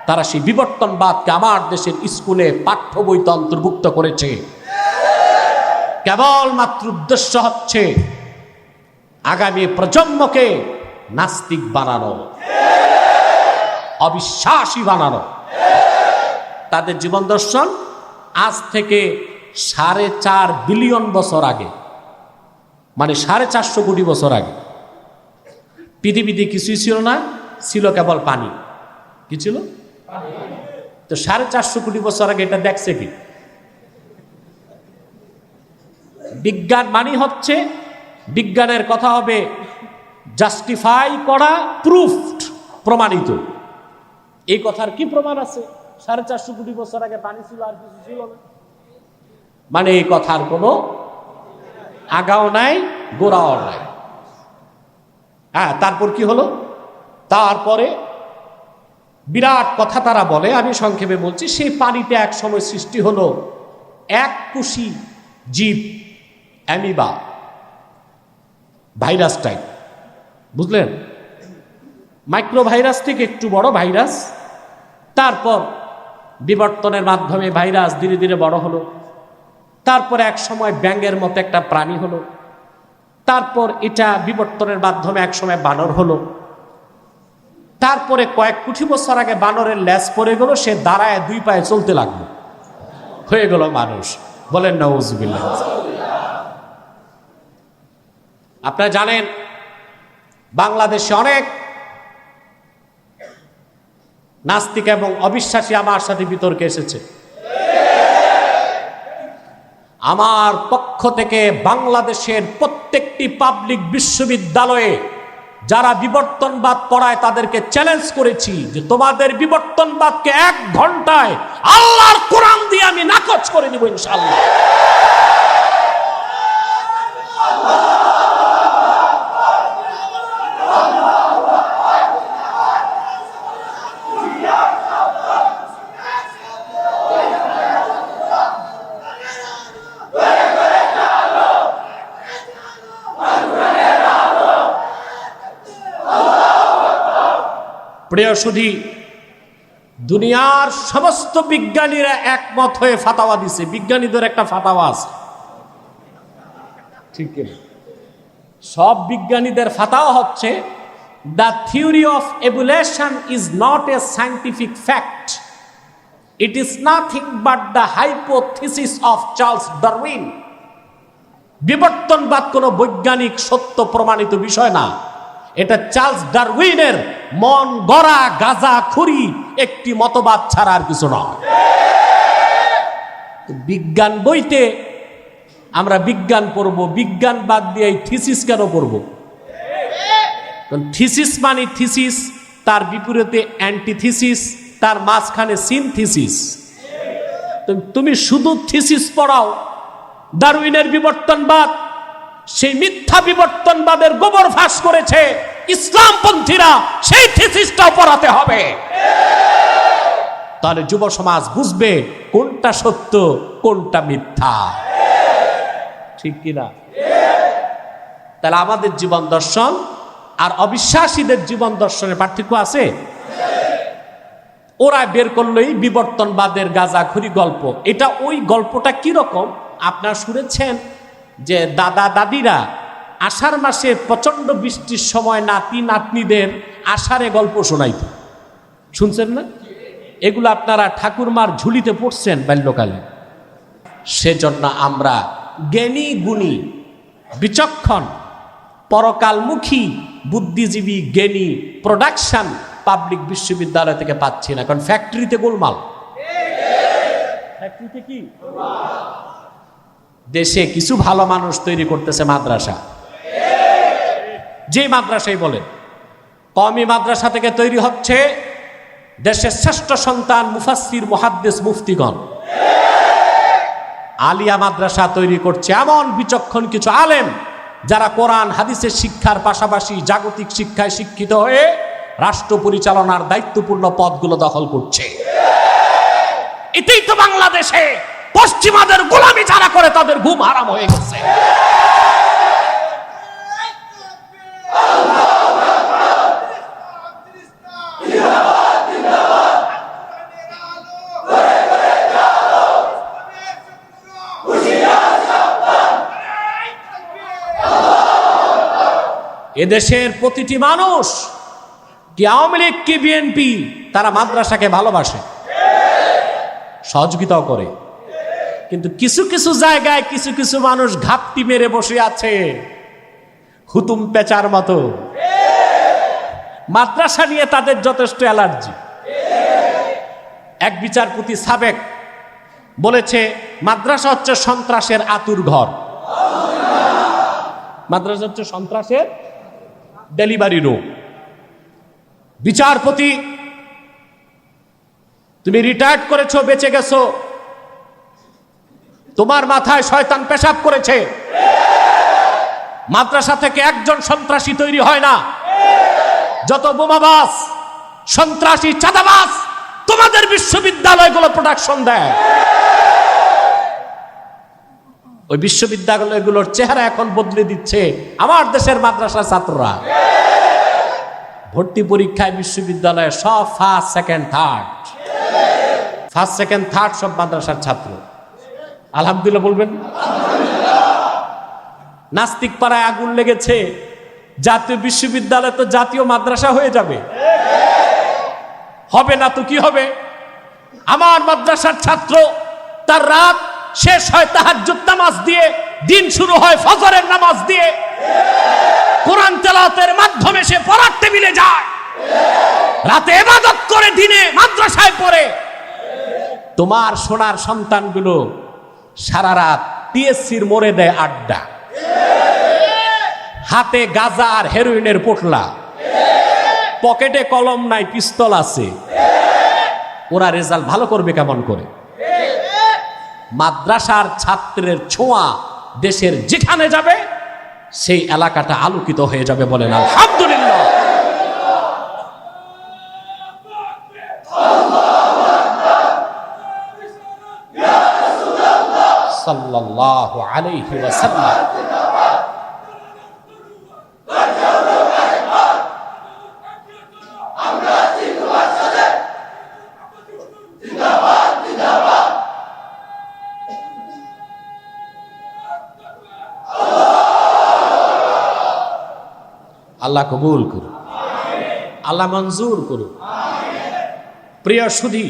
তারা সেই বিবর্তনবাদকে আমার দেশের স্কুলে পাঠ্য বইতে অন্তর্ভুক্ত করেছে। কেবলমাত্র উদ্দেশ্য হচ্ছে আগামী প্রজন্মকে নাস্তিক বানানো, অবিশ্বাসী বানানো। তাদের জীবন দর্শন আজ থেকে 4.5 বিলিয়ন বছর আগে, মানে 450 কোটি বছর আগে পৃথিবীতে কিছুই ছিল না, ছিল কেবল পানি। কি ছিল? তো 450 কোটি বছর আগে এটা দেখছে কি? বিজ্ঞান মানে হচ্ছে, বিজ্ঞানের কথা হবে জাস্টিফাই করা, প্রুফড, প্রমাণিত। এই কথার কি প্রমাণ আছে? 450 কোটি বছর আগে পানি ছিল, আর কিছু ছিল না, মানে এই কথার কোনো আগাও নাই, গোড়াও নাই। হ্যাঁ, তারপর কি হলো? তারপরে বিরাট কথা তারা বলে, আমি সংক্ষেপে বলছি। সেই পানিতে এক সময় সৃষ্টি হলো এক কোষী জীব, অ্যামিবা, ভাইরাস টাইপ, বুঝলেন? মাইক্রো ভাইরাস থেকে একটু বড় ভাইরাস। তারপর বিবর্তনের মাধ্যমে ভাইরাস ধীরে ধীরে বড় হলো। তারপরে এক সময় ব্যাঙের মতো একটা প্রাণী হলো। তারপর এটা বিবর্তনের মাধ্যমে এক সময় বানর হলো। তারপরে কয়েক কোটি বছর আগে বানরের ল্যাজ পড়ে গেল, সে দাঁড়ায় 2 পায়ে চলতে লাগলো, হয়ে গেল মানুষ। বলেন নাউজুবিল্লাহ। আপনারা জানেন বাংলাদেশে অনেক নাস্তিক এবং অবিশ্বাসী আমার সাথে বিতর্কে এসেছে। আমার পক্ষ থেকে বাংলাদেশের প্রত্যেকটি পাবলিক বিশ্ববিদ্যালয়ে যারা বিবর্তনবাদ পড়ায় তাদেরকে চ্যালেঞ্জ করেছি যে তোমাদের বিবর্তনবাদকে 1 ঘন্টায় আল্লাহর কোরআন দিয়ে আমি নাকচ করে দিব ইনশাআল্লাহ। প্রিয় সুধী, দুনিয়ার সমস্ত বিজ্ঞানীরা একমত হয়ে ফাতাওয়া দিছে। বিজ্ঞানীদের একটা ফাতাওয়া আছে, ঠিক না? সব বিজ্ঞানীদের ফাতাওয়া হচ্ছে, the theory of evolution is not a scientific fact, it is nothing but the hypothesis of Charles Darwin. বিবর্তনবাদ কোনো বৈজ্ঞানিক সত্য প্রমাণিত বিষয় না, এটা চার্লস ডারউইনের মন গড়া গাঁজাখুরি একটি মতবাদ ছাড়া আর কিছু নয়। বিজ্ঞান বইতে আমরা বিজ্ঞান পড়ব, বিজ্ঞান বাদ দিয়ে এই থিসিস কেন পড়ব? থিসিস মানে থিসিস, তার বিপরীতে অ্যান্টিথিসিস, তার মাঝখানে সিনথিসিস। তুমি শুধু থিসিস পড়াও, ডারউইনের বিবর্তনবাদ, সেই মিথ্যা বিবর্তনবাদের গোবর ফাঁস করেছে ইসলামপন্থীরা, সেই থিসিসটাও পড়াতে হবে। তাহলে যুব সমাজ বুঝবে কোনটা সত্য কোনটা মিথ্যা, ঠিক কিনা? তাহলে আমাদের জীবন দর্শন আর অবিশ্বাসীদের জীবন দর্শনের পার্থক্য আছে। ওরা বের করলোই বিবর্তনবাদের গাঁজাখুরি গল্প। এটা ওই গল্পটা কি রকম আপনারা শুনেছেন যে দাদা দাদিরা আষাঢ় মাসে প্রচন্ড বৃষ্টির সময় নাতি নাতনিদের আষাঢ়ে গল্প শোনাইত, শুনছেন না? এগুলো আপনারা ঠাকুরমার ঝুলিতে পড়ছেন বাল্যকালে। সেজন্য আমরা জ্ঞানী গুণী বিচক্ষণ পরকালমুখী বুদ্ধিজীবী জ্ঞানী প্রোডাকশন পাবলিক বিশ্ববিদ্যালয় থেকে পাচ্ছি না, কারণ ফ্যাক্টরিতে গোলমাল। ফ্যাক্টরিতে কি দেশে কিছু ভালো মানুষ তৈরি করতেছে মাদ্রাসা, যে মাদ্রাসাই বলেন, কওমি মাদ্রাসা থেকে তৈরি হচ্ছে দেশের শ্রেষ্ঠ সন্তান মুফাসসির মুহাদ্দিস মুফতিগণ। আলিয়া মাদ্রাসা তৈরি করছে এমন বিচক্ষণ কিছু আলেম যারা কোরআন হাদিসের শিক্ষার পাশাপাশি জাগতিক শিক্ষায় শিক্ষিত হয়ে রাষ্ট্র পরিচালনার দায়িত্বপূর্ণ পদগুলো দখল করছে। এটাই তো বাংলাদেশে পশ্চিমাদের গোলামি যারা করে তাদের ঘুম হারাম হয়ে গেছে। এদেশের প্রতিটি মানুষ, কি আওয়ামী লীগ কি বিএনপি, তারা মাদ্রাসাকে ভালোবাসে, সহযোগিতাও করে। কিন্তু কিছু কিছু জায়গায় কিছু কিছু মানুষ ঘাপটি মেরে বসে আছে হুতুম পেঁচার মতো। মাদ্রাসা নিয়ে তাদের যথেষ্ট অ্যালার্জি। এক বিচারপতি সাবেক বলেছে মাদ্রাসা হচ্ছে সন্ত্রাসের আতুর ঘর, মাদ্রাসা হচ্ছে সন্ত্রাসের ডেলিভারি রুম। বিচারপতি, তুমি রিটায়ার্ড করেছো, বেঁচে গেছো, তোমার মাথায় শয়তান পেশাব করেছে। মাদ্রাসা থেকে একজন সন্ত্রাসী তৈরি হয় না। যত বোমাবাজ, সন্ত্রাসী, চাঁদাবাজ তোমাদের বিশ্ববিদ্যালয়গুলো প্রোডাকশন দেয়। ওই বিশ্ববিদ্যালয়গুলোর চেহারা এখন বদলে দিচ্ছে আমার দেশের মাদ্রাসার ছাত্ররা। ভর্তি পরীক্ষায় বিশ্ববিদ্যালয়ে সব ফার্স্ট সেকেন্ড থার্ড সব মাদ্রাসার ছাত্র। আলহামদুলিল্লাহ বলবেন। নাস্তিক পাড়ায় আগুন লেগেছে, জাতীয় বিশ্ববিদ্যালয় তো জাতীয় মাদ্রাসা হয়ে যাবে, হবে না তো কি হবে? আমার মাদ্রাসার ছাত্র তার রাত শেষ হয় তাহাজ্জুদ নামাজ দিয়ে, দিন শুরু হয় ফজরের নামাজ দিয়ে, কোরআন তেলাওয়াতের মাধ্যমে সে পড়ার টেবিলে যায়, রাতে ইবাদত করে, দিনে মাদ্রাসায় পড়ে। তোমার সোনার সন্তানগুলো সারা রাত টিএসসির মোড়ে দেয় আড্ডা, হাতে গাঁজা আর হেরোইনের পোটলা, পকেটে কলম নাই, পিস্তল আছে। ওরা রেজাল্ট ভালো করবে কেমন করে? মাদ্রাসার ছাত্রের ছোঁয়া দেশের যেখানে যাবে সেই এলাকাটা আলোকিত হয়ে যাবে। বলেন আলহামদুলিল্লাহ। সাল্লাল্লাহু আলাইহি ওয়াসাল্লাম। আমরা আল্লাহ কবুল করুন, আল্লাহ মঞ্জুর করুন। প্রিয় সুধী,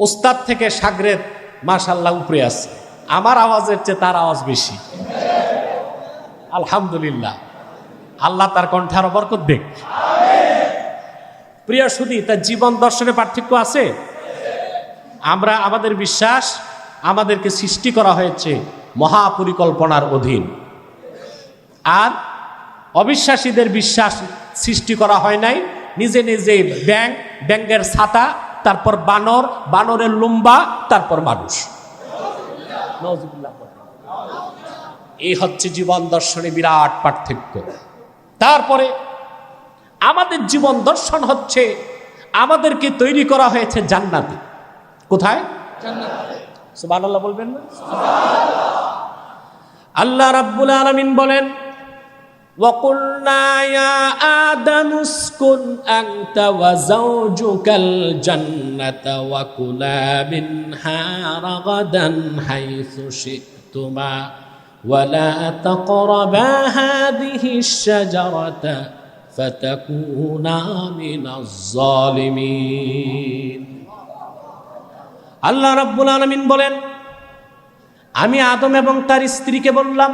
উস্তাদ থেকে শাগরেদ মাশাআল্লাহ উপরে আছে, আমার আওয়াজের চেয়ে তার আওয়াজ বেশি, আলহামদুলিল্লাহ। আল্লাহ তার কণ্ঠে আরো বরকত দেখ। প্রিয় সুধী, তার জীবন দর্শনে পার্থক্য আছে। আমরা আমাদের বিশ্বাস, আমাদেরকে সৃষ্টি করা হয়েছে মহাপরিকল্পনার অধীন, আর অবিশ্বাসীদের বিশ্বাস সৃষ্টি করা হয় নাই নিজে নিজে। ব্যাঙের ছাতা, তারপর বানর, বানরের লুম্বা, তারপর মানুষ। এই হচ্ছে জীবন দর্শনে বিরাট পার্থক্য। তারপরে আমাদের জীবন দর্শন হচ্ছে আমাদেরকে তৈরি করা হয়েছে জান্নাতে। কোথায়? জান্নাতে। সুবহানাল্লাহ বলবেন না? আল্লাহ রাব্বুল আলামিন বলেন, وَقُلْنَا يَا آدَمُ اسْكُنْ أَنْتَ وَزَوْجُكَ الْجَنَّةَ وَكُلَا مِنْهَا رَغَدًا حَيْثُ شِئْتُمَا وَلَا تَقْرَبَا هَذِهِ الشَّجَرَةَ فَتَكُونَا مِنَ الظَّالِمِينَ। আল্লাহ রাব্বুল আলামিন বলেন, আমি আদম এবং তার স্ত্রীকে বললাম,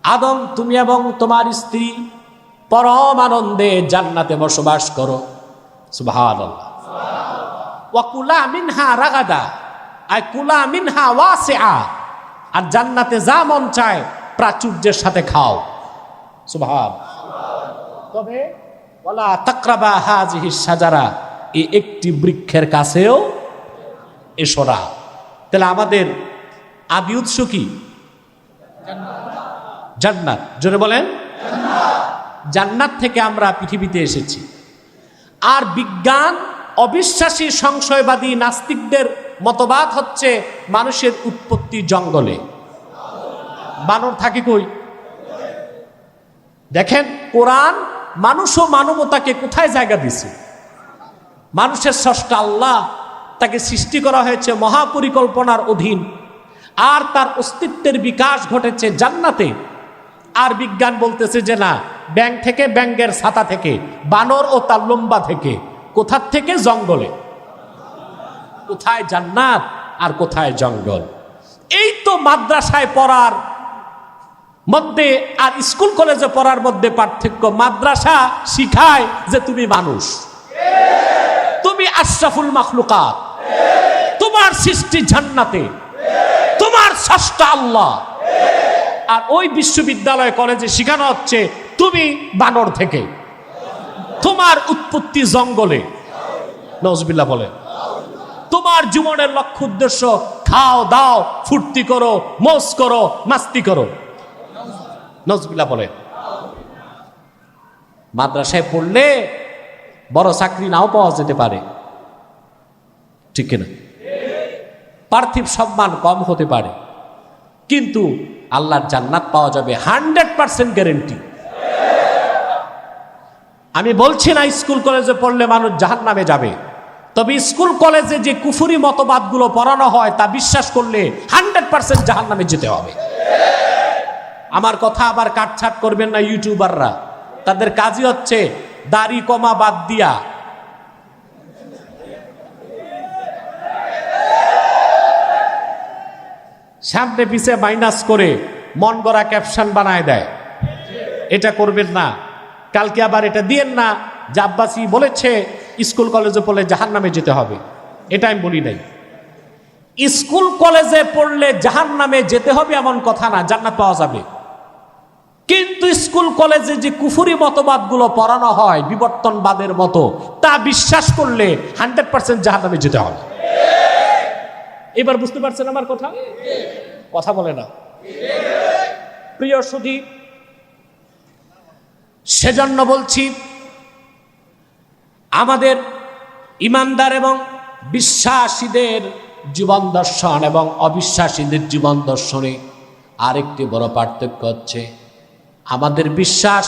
আদম, তুমি এবং তোমার স্ত্রী পরম আনন্দে জান্নাতে বসবাস করো। সুবহানাল্লাহ। ওয়া কুলা মিনহা রাগাদা, আই কুলা মিনহা ওয়াসিআ, আর জান্নাতে যা মন চায় প্রাচুর্যের সাথে খাও। সুবহান। তবে ওয়ালা তাকরাবা হাযিহি শাজারা, এই একটি বৃক্ষের কাছেও এসো না। তাহলে আমাদের আদি উৎস কি? জান্নাত। জোরে বলেন জান্নাত থেকে আমরা পৃথিবীতে এসেছি। আর বিজ্ঞান, অবিশ্বাসী, সংশয়বাদী নাস্তিকদের মতবাদ হচ্ছে মানুষের উৎপত্তি জঙ্গলে। বানর থাকে কই? দেখেন, কোরআন মানুষ ও মানবতাকে কোথায় জায়গা দিছে? মানুষের স্রষ্টা আল্লাহ, তাকে সৃষ্টি করা হয়েছে মহাপরিকল্পনার অধীন, আর তার অস্তিত্বের বিকাশ ঘটেছে জান্নাতে। আর বিজ্ঞান বলতেছে যে না, ব্যাঙ থেকে, ব্যাঙের ছাতা থেকে, বানর ও তার লম্বা থেকে। কোথার থেকে? জঙ্গলে। কোথায় জান্নাত আর কোথায় জঙ্গল? এই তো মাদ্রাসায় পড়ার মধ্যে আর স্কুল কলেজে পড়ার মধ্যে পার্থক্য। মাদ্রাসা শিখায় যে তুমি মানুষ, তুমি আশরাফুল মাখলুকাত, তোমার সৃষ্টি জান্নাতে, তোমার স্রষ্টা আল্লাহ। আর ওই বিশ্ববিদ্যালয় কলেজে শেখানো হচ্ছে তুমি বানর থেকে, তোমার উৎপত্তি জঙ্গলে। নাউজুবিল্লাহ বলে। তোমার জীবনের লক্ষ্য উদ্দেশ্য খাও দাও, ফুর্তি করো, মৌজ করো, মাস্তি করো। নাউজুবিল্লাহ বলে। মাদ্রাসায় পড়লে বড় চাকরি নাও পাওয়া যেতে পারে, ঠিক কিনা? পার্থিব সম্মান কম হতে পারে, কিন্তু আল্লাহর জান্নাত পাওয়া যাবে 100% গ্যারেন্টি। আমি বলছি না স্কুল কলেজে পড়লে মানুষ জাহান্নামে যাবে, তবে স্কুল কলেজে যে কুফরি মতবাদগুলো পড়ানো হয় তা বিশ্বাস করলে 100% জাহান্নামে যেতে হবে। আমার কথা আবার কাটছাট করবেন না ইউটিউবাররা, তাদের কাজই হচ্ছে দাড়ি কমা বাদ দিয়া সামনে পিছে মাইনাস করে মন গড়া ক্যাপশন বানায় দেয়। এটা করবেন না। কালকে আবার এটা দিয়েন না যে আব্বাসী বলেছে স্কুল কলেজে পড়লে জাহান্নামে যেতে হবে। এটা আমি বলি নাই। স্কুল কলেজে পড়লে জাহান্নামে যেতে হবে এমন কথা না, জান্নাত পাওয়া যাবে। কিন্তু স্কুল কলেজে যে কুফরি মতবাদগুলো পড়ানো হয় বিবর্তনবাদের মতো, তা বিশ্বাস করলে 100% জাহান্নামে যেতে হবে। এবার বুঝতে পারছেন আমার কথা? কথা বলে না। প্রিয় সুধী, সেজন্য বলছি আমাদের ইমানদার এবং বিশ্বাসীদের জীবন দর্শন এবং অবিশ্বাসীদের জীবন দর্শনে আরেকটি বড় পার্থক্য হচ্ছে, আমাদের বিশ্বাস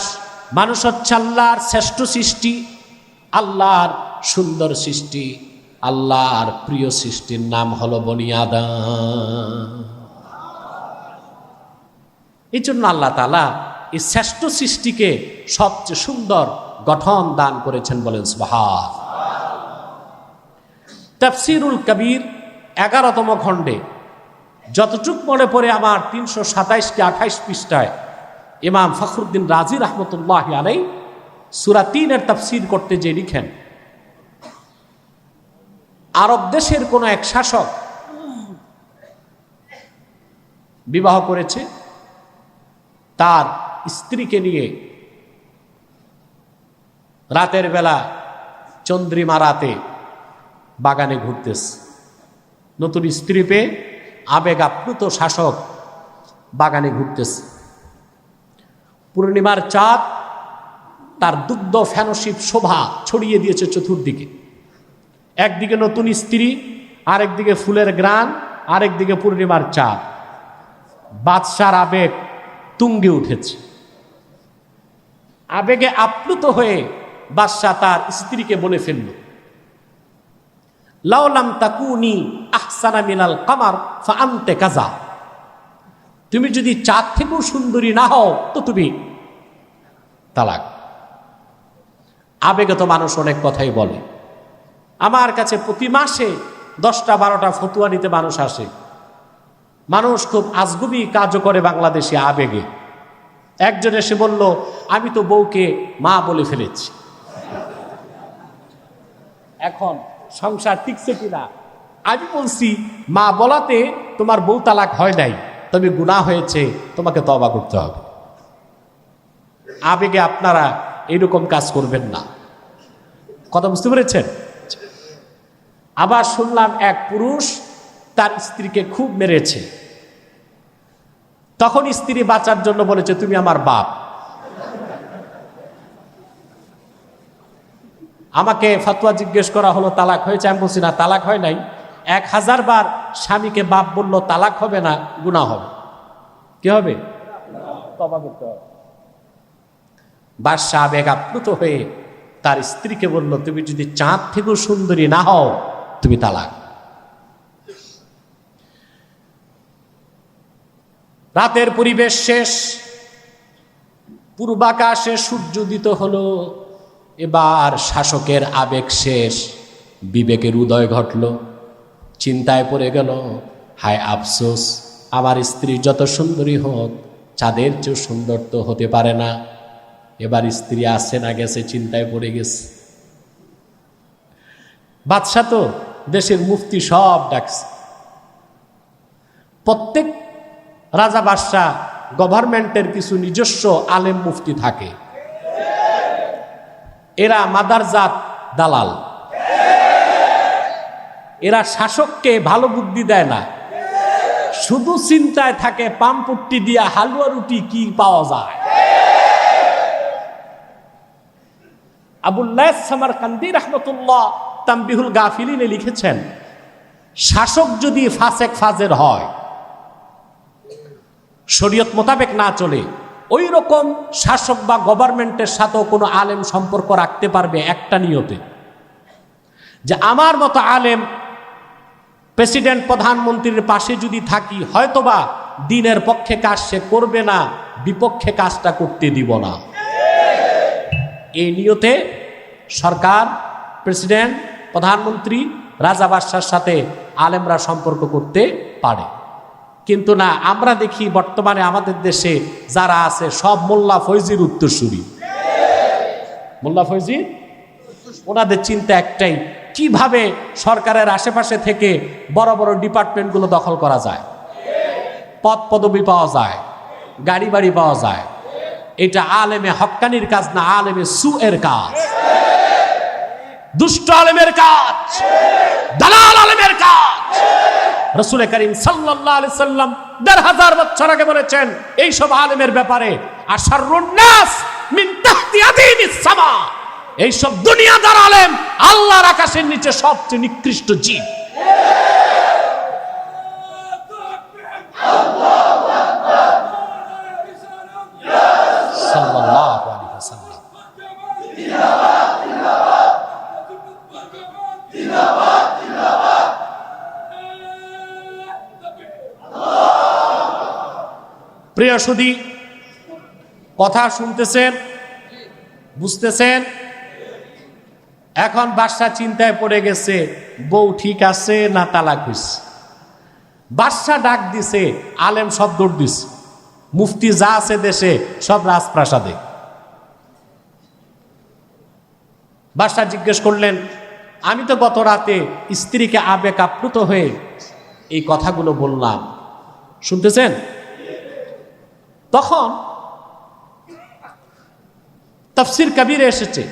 মানুষ হচ্ছে আল্লাহর শ্রেষ্ঠ সৃষ্টি, আল্লাহর সুন্দর সৃষ্টি, আল্লাহর প্রিয় সৃষ্টির নাম হলো বনি আদম। এই জন্য আল্লাহ তাআলা এই শ্রেষ্ঠ সৃষ্টিকে সবচেয়ে সুন্দর গঠন দান করেছেন, বলেন সুবহান। তাফসীরুল কবির 11তম খণ্ডে যতটুক মনে পড়ে আমার 327 কি 28 পৃষ্ঠায় ইমাম ফখরুদ্দিন রাজি রহমতুল্লাহ আলাইহি সূরা 3-এর তাফসীর করতে যে লিখেন, আরব দেশের কোন এক শাসক বিবাহ করেছে, তার স্ত্রীকে নিয়ে রাতের বেলা চন্দ্রিমা রাতে বাগানে ঘুরতেছে। নতুন স্ত্রী পেয়ে আবেগ আপ্লুত শাসক বাগানে ঘুরতেছে। পূর্ণিমার চাঁদ তার দুগ্ধ ফেনশিপ শোভা ছড়িয়ে দিয়েছে চতুর্দিকে। একদিকে নতুন স্ত্রী, আরেকদিকে ফুলের গ্রান, আরেকদিকে পূর্ণিমার চাঁদ। বাদশার আবেগ তুঙ্গে উঠেছে। আবেগে আপ্লুত হয়ে বাদশা তার স্ত্রীকে বলে ফেলল, লাউলাম তাকুনি আহসানা মিনাল কামার ফাআনতে কাজা। তুমি যদি চাঁদ থেকেও সুন্দরী না হও তো তুমি তালাক। আবেগে তো মানুষ অনেক কথাই বলে। আমার কাছে প্রতি মাসে 10টা 12টা ফতুয়া নিতে মানুষ আসে। মানুষ খুব আজগুবি কাজও করে বাংলাদেশে আবেগে। একজন এসে বলল, আমি তো বউকে মা বলে ফেলেছি, এখন সংসার টিকছে কিনা। আমি বলছি, মা বলাতে তোমার বউ তালাক হয় নাই, তবে গুনাহ হয়েছে, তোমাকে তওবা করতে হবে। আবেগে আপনারা এইরকম কাজ করবেন না। কথা বুঝতে পেরেছেন? আবার শুনলাম এক পুরুষ তার স্ত্রীকে খুব মেরেছে। তখন স্ত্রী বাঁচার জন্য বলেছে, তুমি আমার বাপ। আমাকে ফতোয়া জিজ্ঞেস করা হলো তালাক হয়েছে, আমি বলছি না তালাক হয় নাই। 1000 বার স্বামীকে বাপ বলল, তালাক হবে না, গুনাহ হবে। কি হবে? তওবা করতে হবে। বাদশা আবেগ আপ্লুত হয়ে তার স্ত্রীকে বলল, তুমি যদি চাঁদ থেকেও সুন্দরী না হও তুমি তালাক। রাতের পরিবেশ শেষ, পূর্বাকাশে সূর্য উদিত হলো। এবার শাসকের আবেগ শেষ, বিবেকের উদয় ঘটল। চিন্তায় পড়ে গেল, হায় আফসোস, আমার স্ত্রী যত সুন্দরী হোক চাঁদের চেয়েও সুন্দর তো হতে পারে না। এবার স্ত্রী আসছে না গেছে, চিন্তায় পড়ে গেছে। বাদশা তো দেশের মুফতি সব ডাকছে। প্রত্যেক রাজা বাদশা গভর্নমেন্টের কিছু নিজস্ব আলেম মুফতি থাকে। এরা মাদারজাত দালাল। এরা শাসককে ভালো বুদ্ধি দেয় না, শুধু চিন্তায় থাকে পামপুট্টি দিয়া হালুয়া রুটি কি পাওয়া যায়। আবুল্লাহ সামারকান্দি রাহমাতুল্লাহ তামবিহুল গাফিলিনে লিখেছেন, শাসক যদি ফাসেক ফাজের হয়, শরীয়ত মোতাবেক না চলে, ওই রকম শাসক বা গভর্নমেন্টের সাথেও কোনো আলেম সম্পর্ক রাখতে পারবে একটা নিয়তে, যে আমার মতো আলেম প্রেসিডেন্ট প্রধানমন্ত্রীর পাশে যদি থাকি, হয়তোবা দিনের পক্ষে কাজ সে করবে না, বিপক্ষে কাজটা করতে দিব না। এই নিয়তে সরকার, প্রেসিডেন্ট, প্রধানমন্ত্রী, রাজা বাদশার সাথে আলেমরা সম্পর্ক করতে পারে। কিন্তু না, আমরা দেখি বর্তমানে আমাদের দেশে যারা আছে সব মোল্লা ফৈজির উত্তরসূরি। মোল্লা ফৈজি, ওনাদের চিন্তা একটাই, কিভাবে সরকারের আশেপাশে থেকে বড় বড় ডিপার্টমেন্টগুলো দখল করা যায়, পদ পদবি পাওয়া যায়, গাড়ি বাড়ি পাওয়া যায়। এটা আলেমে হক্কানির কাজ না, আলেমে সুয়ের কাজ, দুষ্ট আলেমের কাজ, দালাল আলেমের কাজ। রাসূল করিম সাল্লাল্লাহু আলাইহি সাল্লাম ১৫০০ বছর আগে বলেছেন এইসব আলেমের ব্যাপারে, আশারুন নাস মিন তাহতি আদিনিস সামা। এইসব দুনিয়াদার আলেম আল্লাহর আকাশের নিচে সবচেয়ে নিকৃষ্ট জীব। সাল্লাল্লাহু আলাইহি ওয়াসাল্লাম। প্রিয় সুধী, কথা শুনতেছেন, বুঝতেছেন? এখন বাদশাহ চিন্তায় পড়ে গেছে, বউ ঠিক আছে না তালাক হইছে। বাদশাহ ডাক দিছে, আলেম সব দৌড় দিছে, মুফতি যা আছে দেশে সব রাজপ্রাসাদে। বাদশাহ জিজ্ঞেস করলেন, আমি তো গত রাতে স্ত্রীকে আবেগ আপ্লুত হয়ে এই কথাগুলো বললাম, শুনতেছেন? তখন তাফসীর কবিরে এসেছে,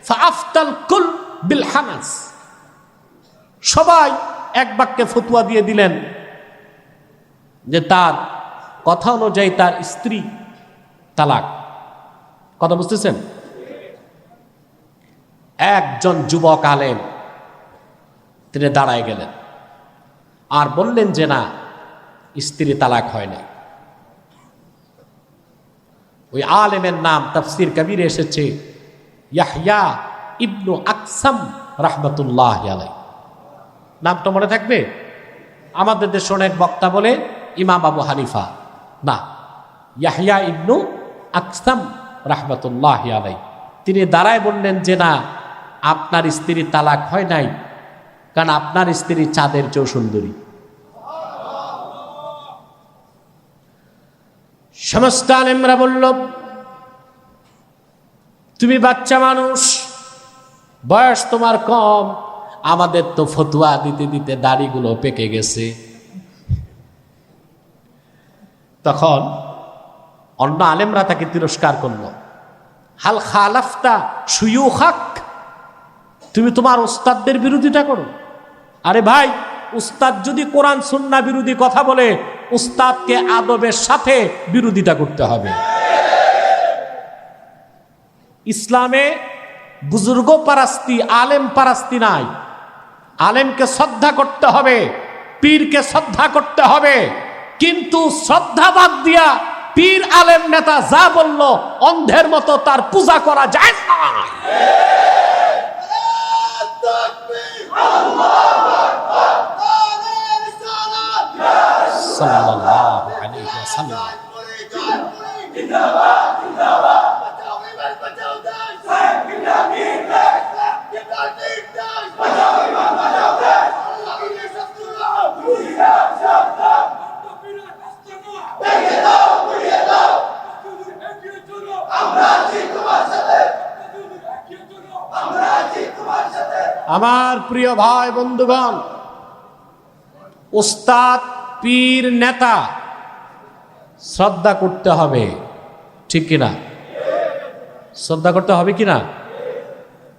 ফাআফতাল কুল বিল হানাস, সবাই এক বাক্যে ফতোয়া দিয়ে দিলেন যে তার কথা অনুযায়ী তার স্ত্রী তালাক। কথা বুঝতেছেন? একজন যুবক আলেম তিনি দাঁড়ায় গেলেন আর বললেন যে না, স্ত্রী তালাক হয় নাই। ওই আলেমের নাম তাফসীর কবিরে এসেছে ইয়াহইয়া ইবনু আকসাম রাহমাতুল্লাহি আলাইহি। নামটা মনে থাকবে? আমাদের দেশে অনেক বক্তা বলে ইমাম আবু হানিফা, না, ইয়াহইয়া ইবনু আকসাম রাহমাতুল্লাহি আলাইহি। তিনি দাঁড়ায় বললেন যে না, আপনার স্ত্রী তালাক হয় নাই, কারণ আপনার স্ত্রী চাঁদের চেয়েও সুন্দরী। সমস্ত আলেমরা বলল, তুমি বাচ্চা মানুষ, বয়স তোমার কম, আমাদের তো ফতোয়া দিতে দিতে দাড়িগুলো পেকে গেছে। তখন অন্য আলেমরা তাকে তিরস্কার করল, হাল খালাফতা শুয়ুখাক, তুমি তোমার উস্তাদদের বিরোধিতা করো। আরে ভাই, উস্তাদ যদি কোরআন সুন্নাহ বিরোধী কথা বলে, উস্তাদকে আদবের সাথে বিরোধিতা করতে হবে। ইসলামে বুজুর্গ পারাস্তি, আলেম পারাস্তি নাই। আলেমকে শ্রদ্ধা করতে হবে, পীরকে শ্রদ্ধা করতে হবে, কিন্তু শ্রদ্ধা বাদ দিয়া পীর আলেম নেতা যা বলল অন্ধের মতো তার পূজা করা যায় না। সাল্লাল্লাহু আলাইহি ওয়াসাল্লাম। আমার প্রিয় ভাই বন্ধুগণ, উস্তাদ, পীর, নেতা শ্রদ্ধা করতে হবে, ঠিক কিনা? শ্রদ্ধা করতে হবে কিনা?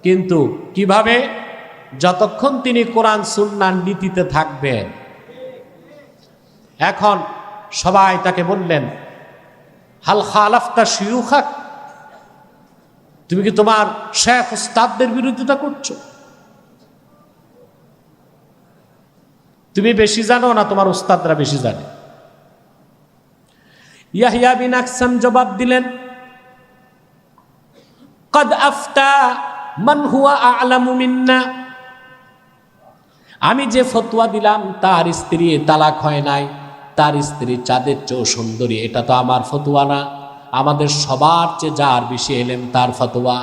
কিন্তু কিভাবে? যতক্ষণ তিনি কোরআন সুন্নাহর নীতিতে থাকবেন। এখন সবাই তাকে বললেন, হাল খালাফতা শুয়ুখাক, তুমি কি তোমার শেখ উস্তাদদের বিরোধিতা করছো? তুমি বেশি জানো না তোমার উস্তাদরা বেশি জানে? ইয়াহইয়া বিন আকসাম জবাব দিলেন, কদ আফতা মান হুয়া আ'লামু মিন্না, আমি যে ফতোয়া দিলাম তার স্ত্রী তালাক হয় নাই, তার স্ত্রী চাঁদের চেয়েও সুন্দরী, এটা তো আমার ফতোয়া না, আমাদের সবার চেয়ে যার বেশি এলেম তার ফতোয়া।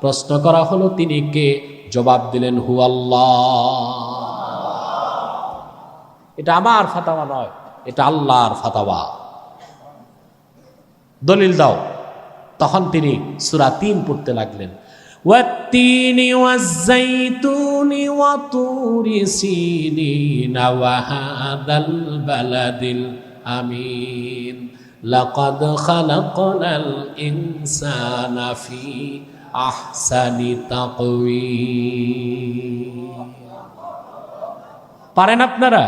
প্রশ্ন করা হলো তিনি কে? জবাব দিলেন, হু আল্লাহ। এটা আমার ফাতাওয়া নয়, এটা আল্লাহর ফাতাওয়া, দলিল দাও। তখন তিনি সূরা ৩ পড়তে লাগলেন, ওয়াত-তিনি ওয়াজ-যাইতুনি ওয়া তুরি সিনিনা ওয়া হাদাল বালাদিল আমিন লাকাদ খালাকনাল ইনসানা ফি আহসানি তাকওয়িম। পারেন আপনারা?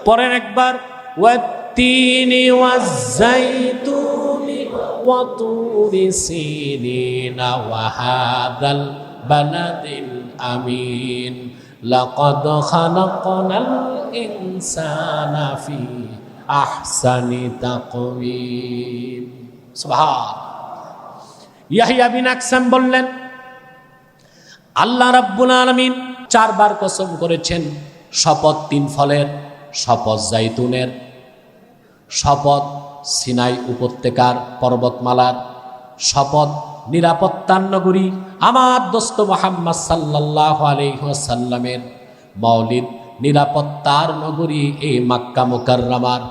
পড়েন একবার, ওয়াত-তিনি ওয়াজ-যাইতুনি ওয়া তুরি সিনিনা ওয়া হাদাল বালাদিল আমিন লাকাদ খালাকনাল ইনসানা ফি আহসানি তাকওয়িম। সুবহান। ইয়াহইয়া বিন আকসাম বললেন, আল্লাহ রাব্বুল আলামিন 4 বার কসম করেছেন, শপথ 3 ফলের, শপথ জাইতুনের, শপথ সিনাই উপত্যকার পর্বতমালার, শপথ নিরাপত্তার নগরী আমার দোস্ত মুহাম্মদ সাল্লাল্লাহু আলাইহি ওয়াসাল্লামের মওলিদ নিরাপত্তার নগরী এই মক্কা মুকাররমার।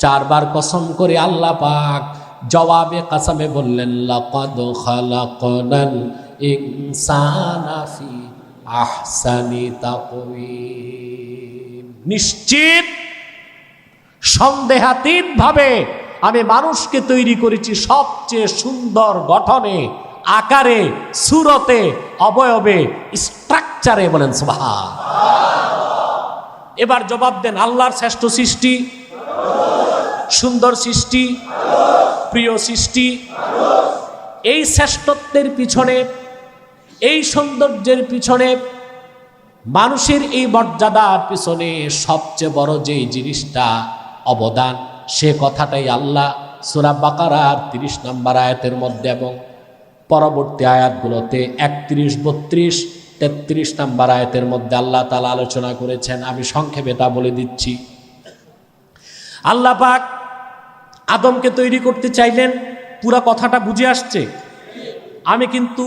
চারবার কসম করে আল্লাহ পাক জবাবে কাসামে বললেন, লাকাদ খালাকনাল ইনসানা ফি আহসানি তাকওয়িম। নিশ্চিত সন্দেহাতীত ভাবে আমি মানুষকে তৈরি করেছি সবচেয়ে সুন্দর গঠনে, আকারে, সুরতে, অবয়বে, স্ট্রাকচারে। বলেন সুবহানাল্লাহ। এবার জবাব দেন, আল্লাহর শ্রেষ্ঠ সৃষ্টি, সুন্দর সৃষ্টি, প্রিয় সৃষ্টি। এই শ্রেষ্ঠত্বের পিছনে, এই সৌন্দর্যের পিছনে, মানুষের এই মর্যাদার পিছনে সবচেয়ে বড় যেই জিনিসটা অবদান, সে কথাটাই আল্লাহ সূরা বাকারার 30 নম্বর আয়াতের মধ্যে এবং পরবর্তী আয়াতগুলোতে 31, 32, 33 নম্বর আয়াতের মধ্যে আল্লাহ তাআলা আলোচনা করেছেন। আমি সংক্ষেপে তা বলে দিচ্ছি। আল্লাহ পাক আদমকে তৈরি করতে চাইলেন, পুরা কথাটা বুঝে আসছে। আমি কিন্তু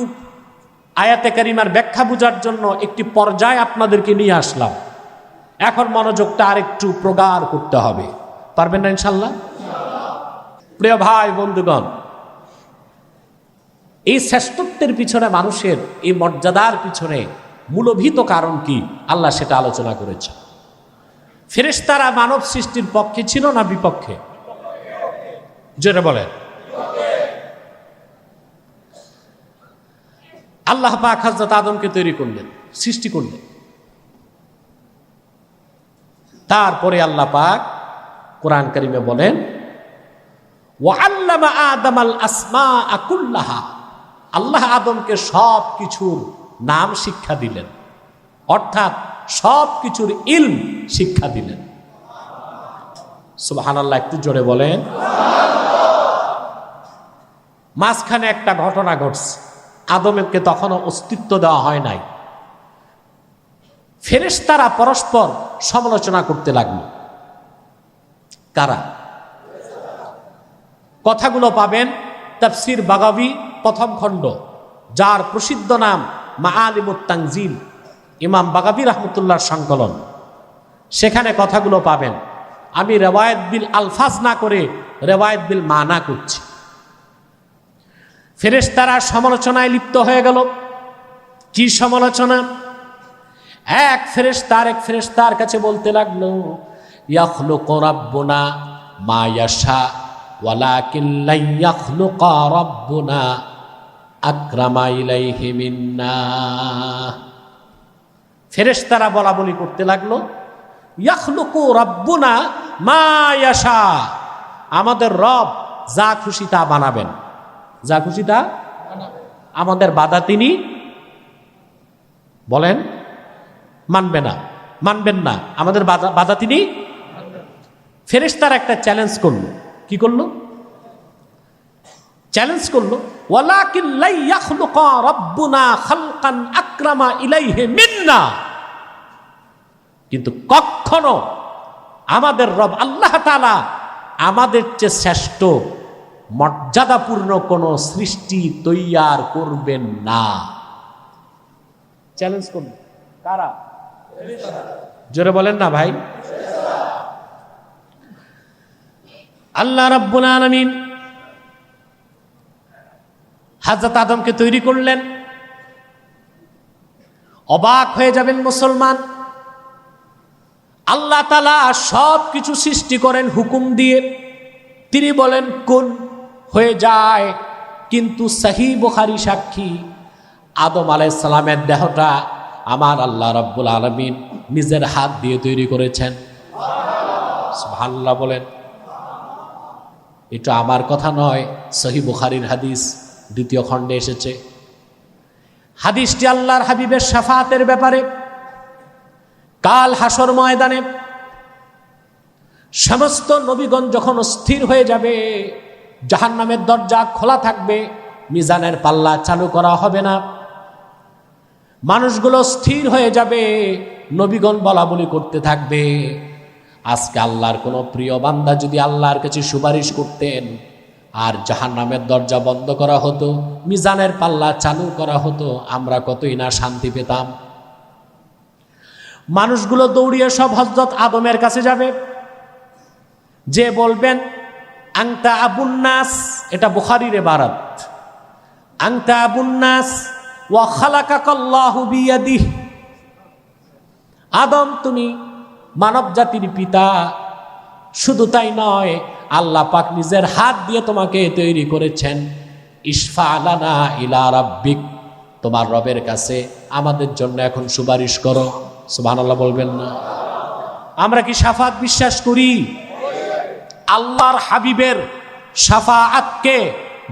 আয়াতে কারিমার ব্যাখ্যা বোঝার জন্য একটি পর্যায় আপনাদেরকে নিয়ে আসলাম। এখন মনোযোগটা আরেকটু প্রগাঢ় করতে হবে। পারবেন না ইনশাল্লাহ? প্রিয় ভাই বন্ধুগণ, এই শ্রেষ্ঠত্বের পিছনে, মানুষের এই মর্যাদার পিছনে মূলভূত কারণ কি আল্লাহ সেটা আলোচনা করেছে। ফেরেশতারা মানব সৃষ্টির পক্ষে ছিল না বিপক্ষে? জোরে বলেন। আল্লাহ পাক হযরত আদমকে তৈরি করলেন, সৃষ্টি করলেন। তারপরে আল্লাহ পাক কোরআন কারিমে বলেন, ওয়া আল্লামা আদামাল আসমাআ কুল্লাহা। আল্লাহ আদমকে সব কিছুর নাম শিক্ষা দিলেন, অর্থাৎ সব কিছুর ইলম শিক্ষা দিলেন। সুবহানাল্লাহ, একটু জোরে বলেন। মাঝখানে একটা ঘটনা ঘটছে, আদমকে তখনও অস্তিত্ব দেওয়া হয় নাই। ফেরেশতারা পরস্পর সমালোচনা করতে লাগলো। কারা? কথাগুলো পাবেন তাফসীর বাগাবী প্রথম খণ্ড, যার প্রসিদ্ধ নাম মাআলিমুত তানজিল, ইমাম বাগাবী রাহমাতুল্লাহর সংকলন। সেখানে কথাগুলো পাবেন। আমি রেওয়ায়েত বিল আলফাজ না করে রেওয়ায়েত বিল মানা করছি। ফেরেশতারা সমালোচনায় লিপ্ত হয়ে গেল। কি সমালোচনা? এক ফেরেশতার কাছে বলতে লাগলো, ইয়াখলুকু রাব্বুনা মা ইয়াশা ওয়ালাকিন লা ইয়াখলুকু রাব্বুনা আকরামা ইলাইহি মিন্না। ফেরেশতারা বলা বলি করতে লাগলো, ইয়াখলুকু রাব্বুনা মা ইয়াশা, আমাদের রব যা খুশি তা বানাবেন, যা খুশি তা আমাদের বাধা তিনি বলেন মানবেন না, আমাদের বাধা তিনি। ফেরেশতারা একটা চ্যালেঞ্জ করলো। কি করলো? চ্যালেঞ্জ করলো, ওয়ালাকিন লা ইয়াখলুকু রাব্বুনা খালকান আকরামা ইলাইহি মিন্না। কিন্তু কখনো আমাদের রব আল্লাহ তাআলা আমাদের চেয়ে শ্রেষ্ঠ মর্যাদাপূর্ণ কোন সৃষ্টি তৈয়ার করবেন না। চ্যালেঞ্জ করল কারা? জোরে বলেন না ভাই। আল্লাহ রাব্বুল আলামিন হযরত আদমকে তৈরি করলেন। অবাক হয়ে যাবেন মুসলমান, আল্লাহ তাআলা সব কিছু সৃষ্টি করেন হুকুম দিয়ে। তিনি বলেন কুন, হয়ে যায়। কিন্তু সহিহ বুখারী সাক্ষী, আদম আলাইহিস সালামের দেহটা আমার আল্লাহ রাব্বুল আলামিন নিজের হাত দিয়ে তৈরি করেছেন। সুবহানাল্লাহ বলেন। এটা আমার কথা নয়, সহিহ বুখারীর হাদিস, 2য় খণ্ডে এসেছে। হাদিসটি আল্লাহর হাবিবের শাফাআতের ব্যাপারে। কাল হাসর ময়দানে সমস্ত নবীগণ যখন স্থির হয়ে যাবে, জাহান্নামের দরজা খোলা থাকবে, মিজানের পাল্লা চালু করা হবে না, মানুষগুলো স্থির হয়ে যাবে, নবীগণ বলা বলি করতে থাকবে। আজকে আল্লাহর কোনো প্রিয় বান্দা যদি আল্লাহর কাছে সুপারিশ করতেন, আর জাহান্নামের দরজা বন্ধ করা হতো, মিজানের পাল্লা চালু করা হতো, আমরা কতই না শান্তি পেতাম। মানুষগুলো দৌড়িয়ে সব হযরত আদমের কাছে যাবে, যে বলবেন আনতা আবুন নাস, এটা বুখারীর ইবারত, আনতা আবুন নাস ওয়া খালাকাকাল্লাহু বিয়াদিহি, আদম তুমি মানব জাতির পিতা, শুধু তাই নয় আল্লাহ পাক নিজের হাত দিয়ে তোমাকে তৈরি করেছেন। ইশফা লানা ইলা রাব্বিক, তোমার রবের কাছে আমাদের জন্য এখন সুপারিশ করো। সুবহানাল্লাহ বলবেন না? আমরা কি শাফাত বিশ্বাস করি? আল্লাহর হাবিবের শাফাআতকে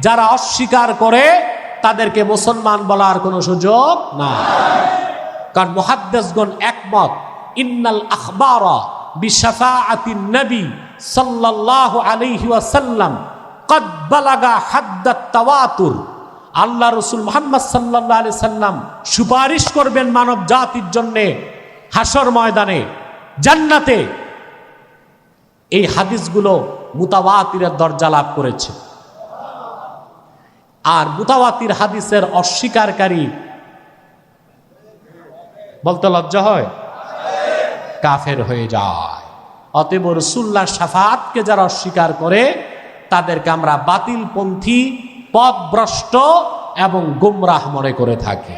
যারা অস্বীকার করে তাদেরকে মুসলমান বলার কোনো সুযোগ না। কারণ মুহাদ্দিসগণ একমত, ইন্নাল আখবারা বিশাফাআতিন নবী সাল্লাল্লাহু আলাইহি ওয়াসাল্লাম ক্বাদ বালাগা হাদ্দাত তাওয়াতুর। আল্লাহ রাসূল মুহাম্মদ সাল্লাল্লাহু আলাইহি সাল্লাম সুপারিশ করবেন মানব জাতির জন্য হাসর ময়দানে, জান্নাতে। এই হাদিসগুলো মুতাওয়াতিরের দরজা লাভ করেছে। আর মুতাওয়াতির হাদিসের অস্বীকারী বলতে লজ্জা হয়, কাফের হয়ে যায়। অতএব রাসূলুল্লাহর শাফাআতকে যারা অস্বীকার করে তাদেরকে আমরা বাতিলপন্থী, পথভ্রষ্ট এবং গুমরাহ মনে করে থাকি।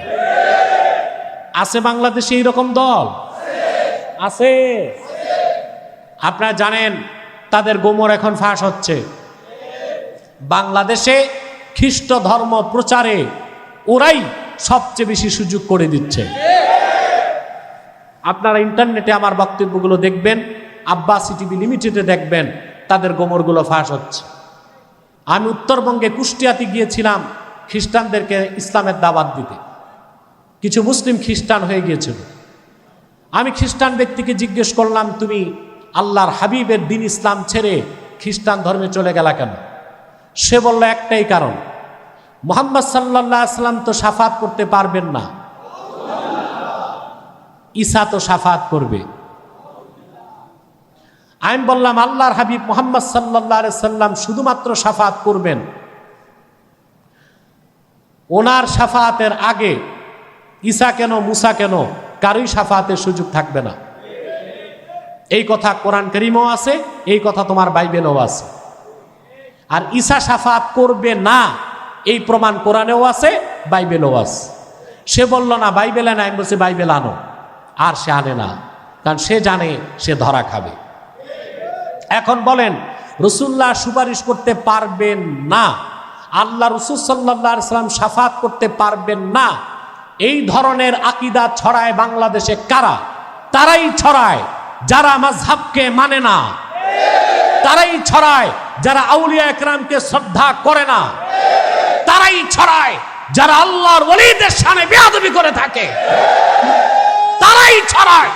আছে বাংলাদেশে এইরকম দল আছে। আপনারা জানেন তাদের গোমর এখন ফাঁস হচ্ছে। বাংলাদেশে খ্রিস্ট ধর্ম প্রচারে ওরাই সবচেয়ে বেশি সুযোগ করে দিচ্ছে। আপনারা ইন্টারনেটে আমার বক্তব্যগুলো দেখবেন, আব্বাসী টিভি লিমিটেডে দেখবেন, তাদের গোমরগুলো ফাঁস হচ্ছে। আমি উত্তরবঙ্গে কুষ্টিয়াতে গিয়েছিলাম খ্রিস্টানদেরকে ইসলামের দাওয়াত দিতে। কিছু মুসলিম খ্রিস্টান হয়ে গিয়েছিল। আমি খ্রিস্টান ব্যক্তিকে জিজ্ঞেস করলাম, তুমি আল্লাহর হাবিবের দিন ইসলাম ছেড়ে খ্রিস্টান ধর্মে চলে গেলা কেন? সে বলল, একটাই কারণ, মুহাম্মদ সাল্লাল্লাহু আলাইহি সাল্লাম তো শাফাত করতে পারবেন না, ঈসা তো শাফাত করবে। আমি বললাম, আল্লাহর হাবিব মুহাম্মদ সাল্লাল্লাহু আলাইহি সাল্লাম শুধুমাত্র শাফাত করবেন, ওনার শাফাতের আগে ঈসা কেন, মুসা কেন, কারোই শাফাতের সুযোগ থাকবে না। এই কথা কোরআন কারীমেও আছে, এই কথা তোমার বাইবেলেও আছে। আর ঈসা শাফাত করবে না এই প্রমাণ কোরআনেও আছে, বাইবেলেও আছে। সে বলল না বাইবেলে না। আমি বলছি বাইবেল আনো। আর সে আনে না, কারণ সে জানে সে ধরা খাবে। এখন বলেন, রাসূলুল্লাহ সুপারিশ করতে পারবেন না, আল্লাহ রাসূল সাল্লাল্লাহু আলাইহি সাল্লাম শাফাত করতে পারবেন না, এই ধরনের আকীদা ছড়ায় বাংলাদেশে কারা? তারাই ছড়ায় যারা মাযহাবকে মানে না, তারাই ছড়ায় যারা আউলিয়া একরামকে শ্রদ্ধা করে না, তারাই ছড়ায় যারা আল্লাহর ওলিদের শানে বেয়াদবি করে থাকে, তারাই ছড়ায়।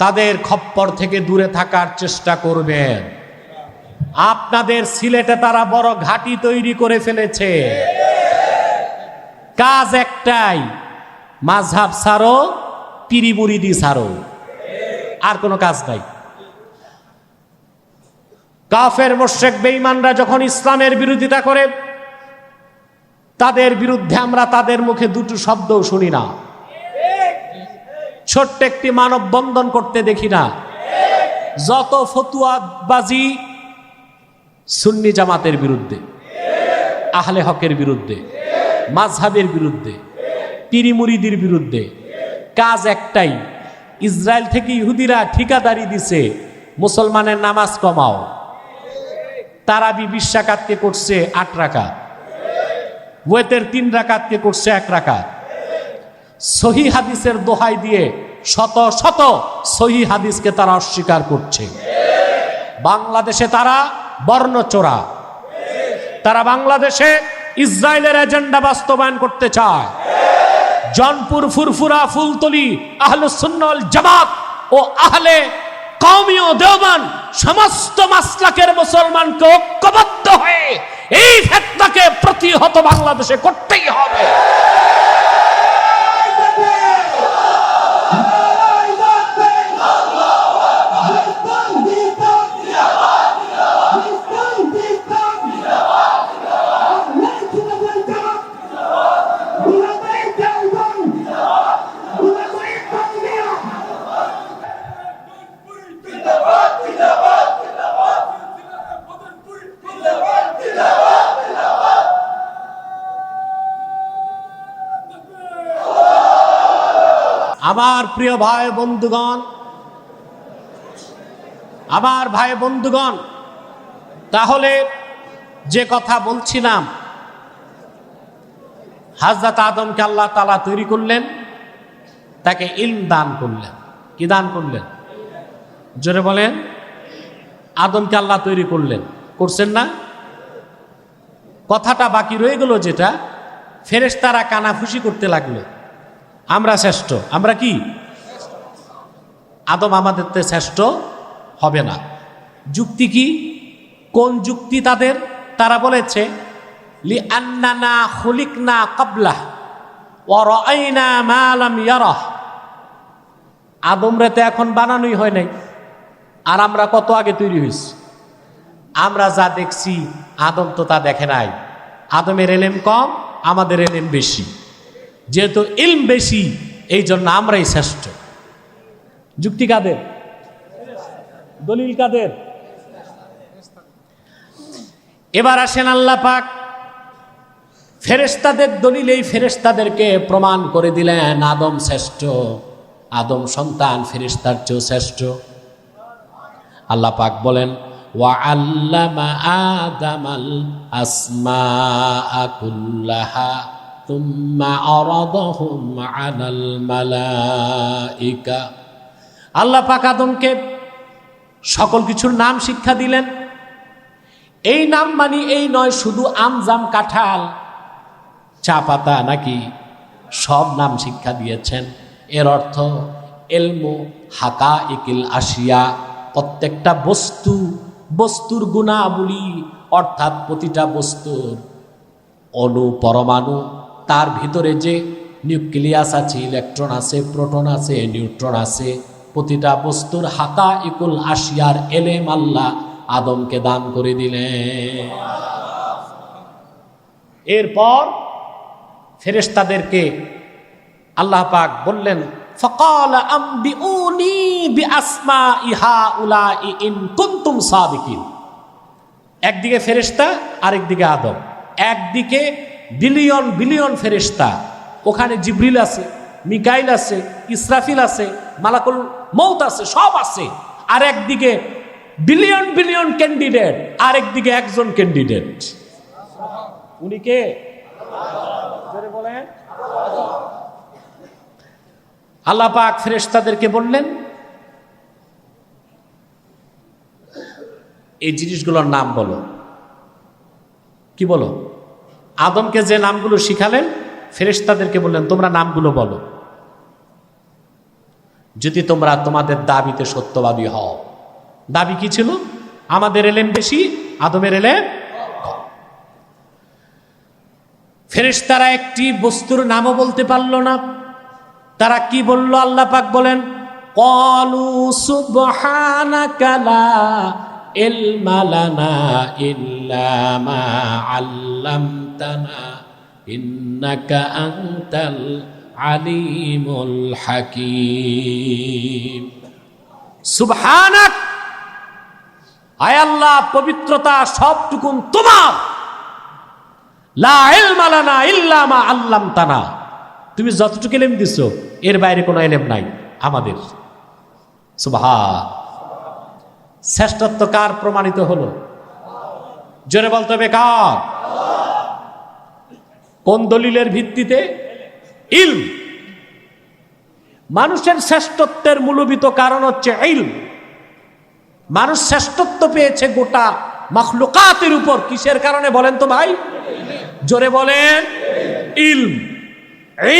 তাদের খপ্পর থেকে দূরে থাকার চেষ্টা করবেন। আপনাদের সিলেটে তারা বড় ঘাঁটি তৈরি করে ফেলেছে। কাজ একটাই, মাযহাব ছাড়ো, পীরি মুরিদি ছাড়ো, আর কোনো কাজ নাই। কাফের মুশরিক বেঈমানরা যখন ইসলামের বিরোধিতা করে, তাদের বিরুদ্ধে আমরা তাদের মুখে দুটো শব্দও শুনি না। ছোট্ট একটি মানববন্ধন করতে দেখি না। যত ফতুয়াবাজি সুন্নি জামাতের বিরুদ্ধে, আহলে হকের বিরুদ্ধে, মাযহাবের বিরুদ্ধে, পীরি মুরিদির বিরুদ্ধে। কাজ একটাই, ইসরায়েল থেকে ইহুদিরা ঠিকাদারি দিছে মুসলমানের নামাজ কমাও। তারাবি 20 রাকাতকে করছে 8 রাকাত, ওয়েতের 3 রাকাতকে করছে 1 রাকাত। সহি হাদিসের দোহাই দিয়ে শত শত সহি হাদিসকে তারা অস্বীকার করছে। বাংলাদেশে তারা বর্ণচোরা, তারা বাংলাদেশে ইসরায়েলের এজেন্ডা বাস্তবায়ন করতে চায়। জনপুর, ফুরফুরা, ফুলতলি, আহলুস সুন্নাহ ওয়াল জামাত ও আহলে কওমীয় দেওবন্দ সমস্ত মাসলাকের মুসলমানকে ঐক্যবদ্ধ হয়ে এই ফিতনাকে প্রতিহত বাংলাদেশে করতেই হবে। আমার প্রিয় ভাই বন্ধুগণ, আমার ভাই বন্ধুগণ, তাহলে যে কথা বলছিলাম, হযরত আদমকে আল্লাহ তাআলা তৈরি করলেন, তাকে ইলম দান করলেন। কি দান করলেন? জোরে বলেন। আদমকে আল্লাহ তৈরি করলেন, করছেন না? কথাটা বাকি রয়ে গেল, যেটা ফেরেশতারা কানাফুসি করতে লাগলো, আমরা শ্রেষ্ঠ। আমরা কি? আদম আমাদের তে শ্রেষ্ঠ হবে না। যুক্তি কি? কোন যুক্তি তাদের? তারা বলেছে লিআন্নানা খুলিকনা ক্বাবলাহ ওয়া রাআইনা মা লাম ইয়ারাহ। আদমরে তো এখন বানানোই হয় নাই, আর আমরা কত আগে তৈরি হয়েছি। আমরা যা দেখছি আদম তো তা দেখে নাই। আদমের ইলম কম, আমাদের ইলম বেশি। যেহেতু ইলম বেশি, এই জন্য আমরাই শ্রেষ্ঠ। যুক্তি কাদের? দলিল কাদের? এবার আসেন আল্লাহ পাক ফেরেশতাদের দলিল, এই ফেরেশতাদেরকে প্রমাণ করে দিলেন আদম শ্রেষ্ঠ। আদম সন্তান ফেরেশতার চেয়েও শ্রেষ্ঠ। আল্লাহ পাক বলেন ওয়া আল্লামা আদামাল আসমাআ কুল্লাহা তুম্মা আরাদাহুম আলাল মালাইকা। আল্লাহ পাক আদমকে সকল কিছুর নাম শিক্ষা দিলেন। এই নাম মানে এই নয় শুধু আম জাম কাঁঠাল চা পাতা নাকি, সব নাম শিক্ষা দিয়েছেন। এর অর্থ ইলমু হাকাইকিল আশিয়া, প্রত্যেকটা বস্তুর গুণাবলী, অর্থাৎ প্রতিটা বস্তুর অণু পরমাণু, তার ভিতরে যে নিউক্লিয়াস আছে, ইলেকট্রন আছে, প্রোটন আছে, নিউট্রন আছে, প্রতিটা বস্তুর হাকাইকুল আশিয়ার এলেম আল্লাহ আদমকে দান করে দিলেন। এরপর ফেরেশতাদেরকে আল্লাহ পাক বললেন ফাকাল আম্বিউনি বিআসমাই হাউলাই ইন কুনতুম সাদিকিন। একদিকে ফেরেশতা, আরেকদিকে আদম। একদিকে বিলিয়ন বিলিয়ন ফেরেশতা, ওখানে জিবরিল আছে, মিকাইল আছে, ইসরাফিল আছে, মালাকুল মউত আছে, সব আছে। আর একদিকে বিলিয়ন বিলিয়ন ক্যান্ডিডেট, আরেকদিকে একজন ক্যান্ডিডেট। উনি কে? বলেন। আল্লাহ পাক ফেরেশতাদেরকে বললেন এই জিনিসগুলোর নাম বলো। কি বলো? আদমকে যে নামগুলো শিখালেন, ফেরেশতাদেরকে বললেন তোমরা নামগুলো বলো, যদি তোমরা তোমাদের দাবিতে সত্যবাদী হও। দাবি কি ছিল? আমাদের এলেম বেশি, আদমের এলেম কম। ফেরেশতারা একটি বস্তুর নামও বলতে পারল না। তারা কি বলল? আল্লাহ পাক বলেন ক্বালু সুবহানাকা লা ইলমা লানা ইল্লা মা আল্লামতানা ইন্নাকা আনতাল আলিমুল হাকীম। সুবহানাক, আয় আল্লাহ পবিত্রতা সবটুকুন তোমার। লা ইলমা লানা ইল্লা মা আল্লামতানা, তুমি যতটুকু ইলম দিছো এর বাইরে কোনো ইলম নাই আমাদের। সুবহান। শ্রেষ্ঠত্ব কার প্রমাণিত হলো? জোরে বলতে হবে কার? কোন দলিলের ভিত্তিতে? ইলম। মানুষের শ্রেষ্ঠত্বের মূলভূত কারণ হচ্ছে ইলম। মানুষ শ্রেষ্ঠত্ব পেয়েছে গোটা মাখলুকাতের উপর। কিসের কারণে বলেন তো ভাই? জোরে বলেন। ইলম।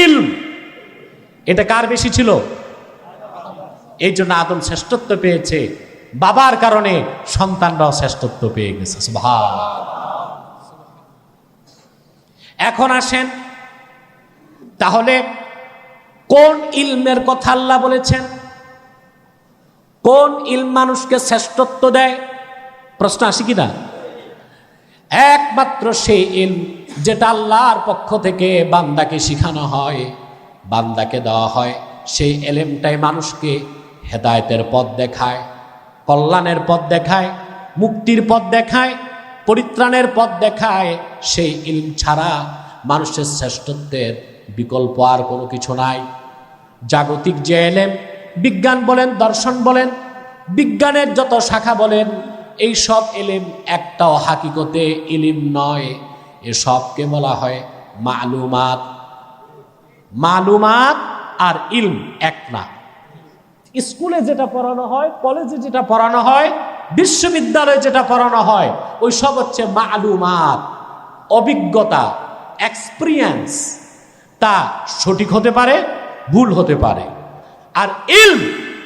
ইলম এটা কার বেশি ছিল? এই জন্য আদম শ্রেষ্ঠত্ব পেয়েছে, বাবার কারণে সন্তানরাও শ্রেষ্ঠত্ব পেয়ে গেছে। সুবহানাল্লাহ। এখন আসেন, তাহলে কোন ইলমের কথা আল্লাহ বলেছেন? কোন ইলম মানুষকে শ্রেষ্ঠত্ব দেয়? প্রশ্ন আসে কিনা? একমাত্র সেই ইলম যেটা আল্লাহর পক্ষ থেকে বান্দাকে শিখানো হয়, বান্দাকে দেওয়া হয়, সেই ইলমটাই মানুষকে হেদায়েতের পথ দেখায়, কল্যাণের পথ দেখায়, মুক্তির পথ দেখায়, পরিত্রাণের পথ দেখায়। সেই ইলম ছাড়া মানুষের শ্রেষ্ঠত্বের বিকল্প আর কোনো কিছু নাই। জাগতিক যে ইলম, বিজ্ঞান বলেন, দর্শন বলেন, বিজ্ঞানের যত শাখা বলেন, এই সব ইলম একটাও হাকিকতে ইলম নয়। এসবকে বলা হয় মালুমাত। মালুমাত আর ইলম এক না। স্কুলে যেটা পড়ানো হয়, কলেজে যেটা পড়ানো হয়, বিশ্ববিদ্যালয়ে যেটা পড়ানো হয়, ওই সব হচ্ছে মালুমাত, অভিজ্ঞতা, এক্সপিরিয়েন্স। তা সঠিক হতে পারে, ভুল হতে পারে। আর ইলম,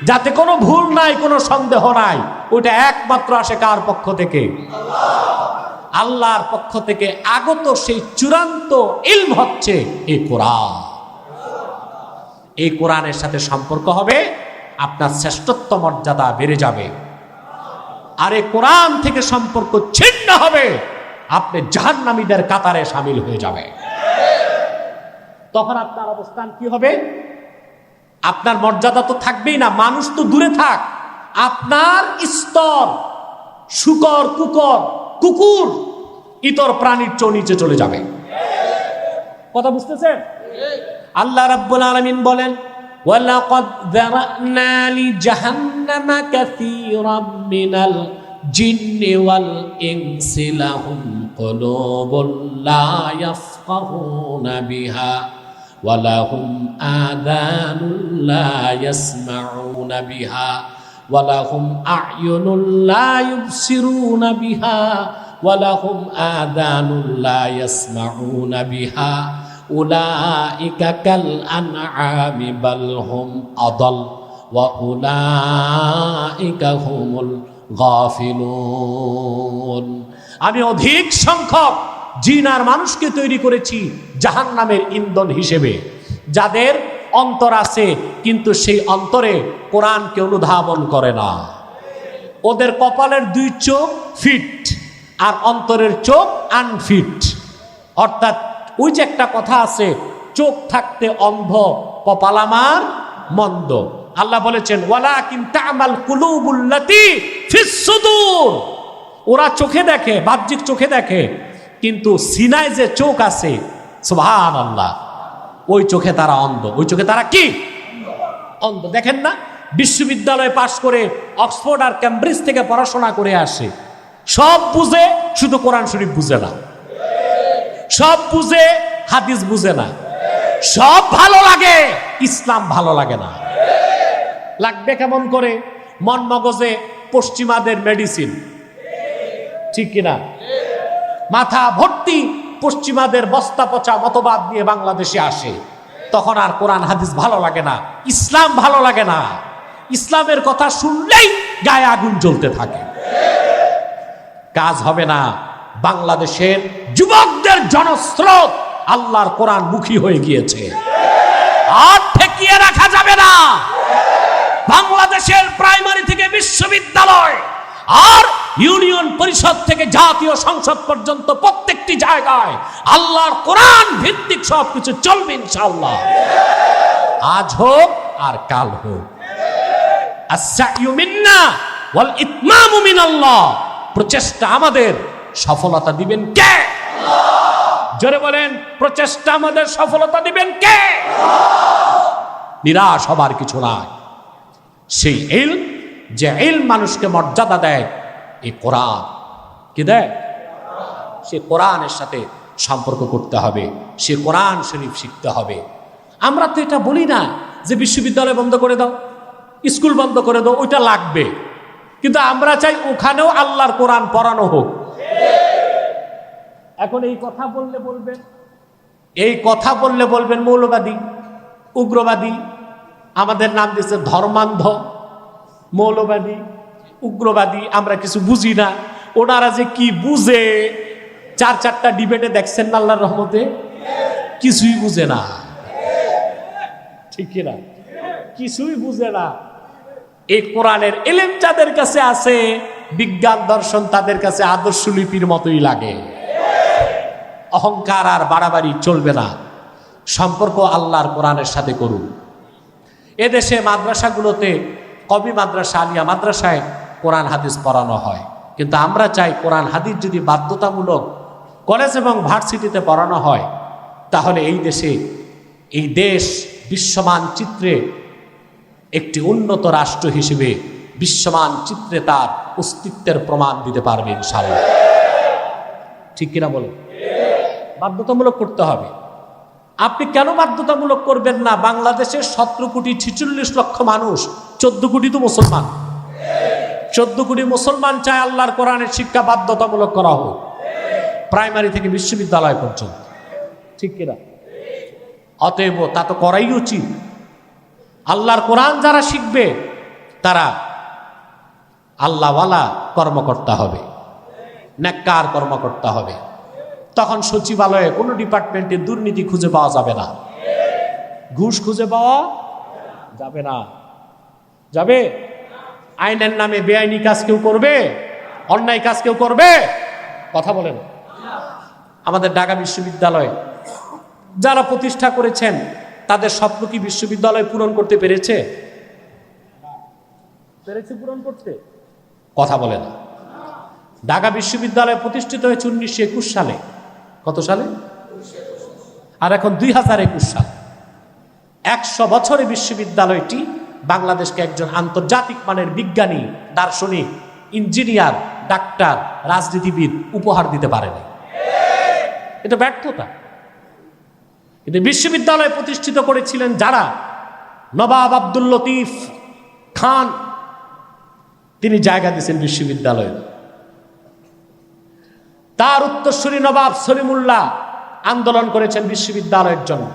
যাতে কোনো ভুল নাই, কোনো সন্দেহ নাই, ওইটা একমাত্র আসে কার পক্ষ থেকে? আল্লাহর পক্ষ থেকে আগত সেই চূড়ান্ত ইলম হচ্ছে এই কোরআন। এই কোরআনের সাথে সম্পর্ক হবে, আপনার শ্রেষ্ঠত্ব মর্যাদা বেড়ে যাবে। আর এই কোরআন থেকে সম্পর্ক ছিন্ন হবে, আপনি জাহান্নামীদের কাতারে শামিল হয়ে যাবে। তখন আপনার অবস্থান কি হবে? আপনার মর্যাদা তো থাকবেই না, মানুষ তো দূরে থাক, আপনার স্তর শুকর, কুকুর, ইতর প্রাণীর চেয়ে নিচে চলে যাবে। কথা বুঝতেছেন? আল্লাহ রাব্বুল আলামিন বলেন, ওয়ালাকাদ যারানা লিজাহান্নামা কাসীরাম মিনাল জিন্নি ওয়াল ইনসি লাহুম কুলুবুন লা ইয়াফকাহুনা বিহা ওয়া লাহুম আযানুন লা ইয়াসমাউনা বিহা ওয়া লাহুম আ'য়ুনুন লা ইউবসিরুনা বিহা ওয়া লাহুম আযানুন লা ইয়াসমাউনা বিহা উলাইকা কাল আনআমি বাল হুম আদাল ওয়া উলাইকা হুমুল গাফিলুন। আমি অধিক সংখ্যক জিন আর মানুষকে তৈরি করেছি জাহান্নামের ইন্ধন হিসেবে, যাদের অন্তর আছে কিন্তু সেই অন্তরে কোরআনকে অনুধাবন করে না। ওদের কপালের দুই চোখ ফিট আর অন্তরের চোখ আনফিট। অর্থাৎ ওই যে একটা কথা আছে, চোখ থাকতে অন্ধ, কপাল আমার মন্দ। আল্লাহ বলেছেন, ওয়ালাকিন তা'মাল কুলুবুল্লাতী ফিস সুদূর। ওরা চোখে দেখে, বাহ্যিক চোখে দেখে, কিন্তু সিনায় যে চোখ আছে, সুবহানাল্লাহ, ওই চোখে তারা অন্ধ। ওই চোখে তারা কি? অন্ধ। দেখেন না, বিশ্ববিদ্যালয়ে পাশ করে অক্সফোর্ড আর ক্যামব্রিজ থেকে পড়াশোনা করে আসে, সব বুঝে, শুধু কোরআন শরীফ বুঝে না। সব বুঝে, হাদিস বুঝে না। সব ভালো লাগে, ইসলাম ভালো লাগে না। লাগবে কেমন করে? মন মগজে পশ্চিমাদের মেডিসিন, ঠিক কিনা? মাথা ভর্তি পশ্চিমাদের বস্তা পচা মতবাদ নিয়ে বাংলাদেশে আসে, তখন আর কোরআন হাদিস ভালো লাগে না, ইসলাম ভালো লাগে না। ইসলামের কথা শুনলেই গায়ে আগুন জ্বলতে থাকে। কাজ হবে না। বাংলাদেশের যুবকদের জনস্রোত আল্লাহর কোরআন মুখী হয়ে গিয়েছে, আর ঠেকিয়ে রাখা যাবে না। বাংলাদেশের প্রাইমারি থেকে বিশ্ববিদ্যালয় আর ইউনিয়ন পরিষদ থেকে জাতীয় সংসদ পর্যন্ত প্রত্যেকটি জায়গায় আল্লাহর কোরআন ভিত্তিক সবকিছু চলবে ইনশাআল্লাহ। আজ হোক আর কাল হোক। আস-সা'য়ু মিন্না ওয়াল ইতমামু মিনাল্লাহ। প্রচেষ্টা আমাদের, সফলতা দিবেন কে? জোরে বলেন, প্রচেষ্টা আমাদের, সফলতা দিবেন কে? নিরাশ হবার কিছু নাই। সেই ইলম, যে ইলম মানুষকে মর্যাদা দেয়, এই কোরআন কি দেয়? সে কোরআনের সাথে সম্পর্ক করতে হবে, সে কোরআন শরীফ শিখতে হবে। আমরা তো এটা বলি না যে বিশ্ববিদ্যালয় বন্ধ করে দাও, স্কুল বন্ধ করে দাও, ওইটা লাগবে, কিন্তু আমরা চাই ওখানেও আল্লাহর কোরআন পড়ানো হোক। এখন এই কথা বললে বলবেন মৌলবাদী, উগ্রবাদী, আমাদের নাম দিয়েছে ধর্মান্ধ। মৌলবাদী, উগ্রবাদী, আমরা কিছু বুঝি না। ওনারা যে কি বুঝে, 4-4টা ডিবেটে দেখছেন না আল্লাহর রহমতে, কিছুই বুঝে না। ঠিক কিনা? কিছুই বুঝে না। এই কোরআনের এলেম যাদের কাছে আছে, বিজ্ঞান দর্শন তাদের কাছে আদর্শ লিপির মতোই লাগে। অহংকার আর বাড়াবাড়ি চলবে না। সম্পর্ক আল্লাহর কোরআনের সাথে করুন। এদেশে মাদ্রাসাগুলোতে, কবি মাদ্রাসা, আলিয়া মাদ্রাসায় কোরআন হাদিস পড়ানো হয়, কিন্তু আমরা চাই কোরআন হাদিস যদি বাধ্যতামূলক কলেজ এবং ভার্সিটিতে পড়ানো হয়, তাহলে এই দেশ বিশ্বমান চিত্রে একটি উন্নত রাষ্ট্র হিসেবে বিশ্বমান চিত্রে তার অস্তিত্বের প্রমাণ দিতে পারবে ইনশাআল্লাহ। ঠিক কিনা বলেন? বাধ্যতামূলক করতে হবে। আপনি কেন বাধ্যতামূলক করবেন না? বাংলাদেশের 17 কোটি 46 লক্ষ মানুষ, 14 কোটি তো মুসলমান। 14 কোটি মুসলমান চায় আল্লাহর কোরআনের শিক্ষা বাধ্যতামূলক করা হোক, প্রাইমারি থেকে বিশ্ববিদ্যালয় পর্যন্ত। ঠিক কিনা? অতএব তা তো করাই উচিত। আল্লাহর কোরআন যারা শিখবে তারা আল্লাহওয়ালা কর্মকর্তা হবে, নেককার কর্মকর্তা হবে। তখন সচিবালয়ে কোনো ডিপার্টমেন্টে দুর্নীতি খুঁজে পাওয়া যাবে না, ঘুষ খুঁজে পাওয়া যাবে না। যাবে? আইনের নামে বেআইনি কাজ কেউ করবে? অন্যায় কাজ কেউ করবে? কথা বলেন। আমাদের ঢাকা বিশ্ববিদ্যালয় যারা প্রতিষ্ঠা করেছেন, তাদের স্বপ্ন কি বিশ্ববিদ্যালয় পূরণ করতে পেরেছে? পূরণ করতে? কথা বলে না। ঢাকা বিশ্ববিদ্যালয় প্রতিষ্ঠিত হয়েছে 1921 সালে। কত সালে? আর এখন 2021 সাল। 100 বছরে বিশ্ববিদ্যালয়টি বাংলাদেশকে একজন আন্তর্জাতিক মানের বিজ্ঞানী, দার্শনিক, ইঞ্জিনিয়ার, ডাক্তার, রাজনীতিবিদ উপহার দিতে পারেনি। এটা ব্যর্থতা। কিন্তু বিশ্ববিদ্যালয় প্রতিষ্ঠিত করেছিলেন যারা, নবাব আব্দুল লতিফ খান, তিনি জায়গা দিয়েছেন বিশ্ববিদ্যালয়ে। তার উত্তরসূরি নবাব সলিমুল্লাহ আন্দোলন করেছেন বিশ্ববিদ্যালয়ের জন্য।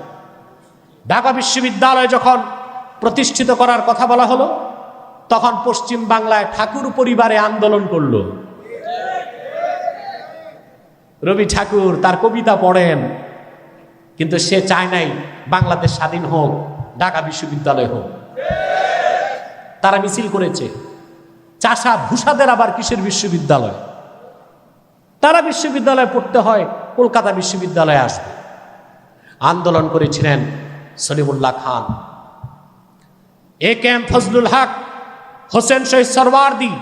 ঢাকা বিশ্ববিদ্যালয় যখন প্রতিষ্ঠিত করার কথা বলা হলো, তখন পশ্চিম বাংলায় ঠাকুর পরিবারে আন্দোলন করল। রবি ঠাকুর তার কবিতা পড়েন, কিন্তু সে চায় নাই বাংলাদেশ স্বাধীন হোক, ঢাকা বিশ্ববিদ্যালয় হোক। তারা মিছিল করেছে। চাষা ভূষাদের আবার কিসের বিশ্ববিদ্যালয়? তারা বিশ্ববিদ্যালয়ে পড়তে হয়, কলকাতা বিশ্ববিদ্যালয়ে আসবে। আন্দোলন করেছিলেন সলিমুল্লাহ খান, এ.কে.এম. ফজলুল হক, হোসেন শহীদ সরওয়ার্দী,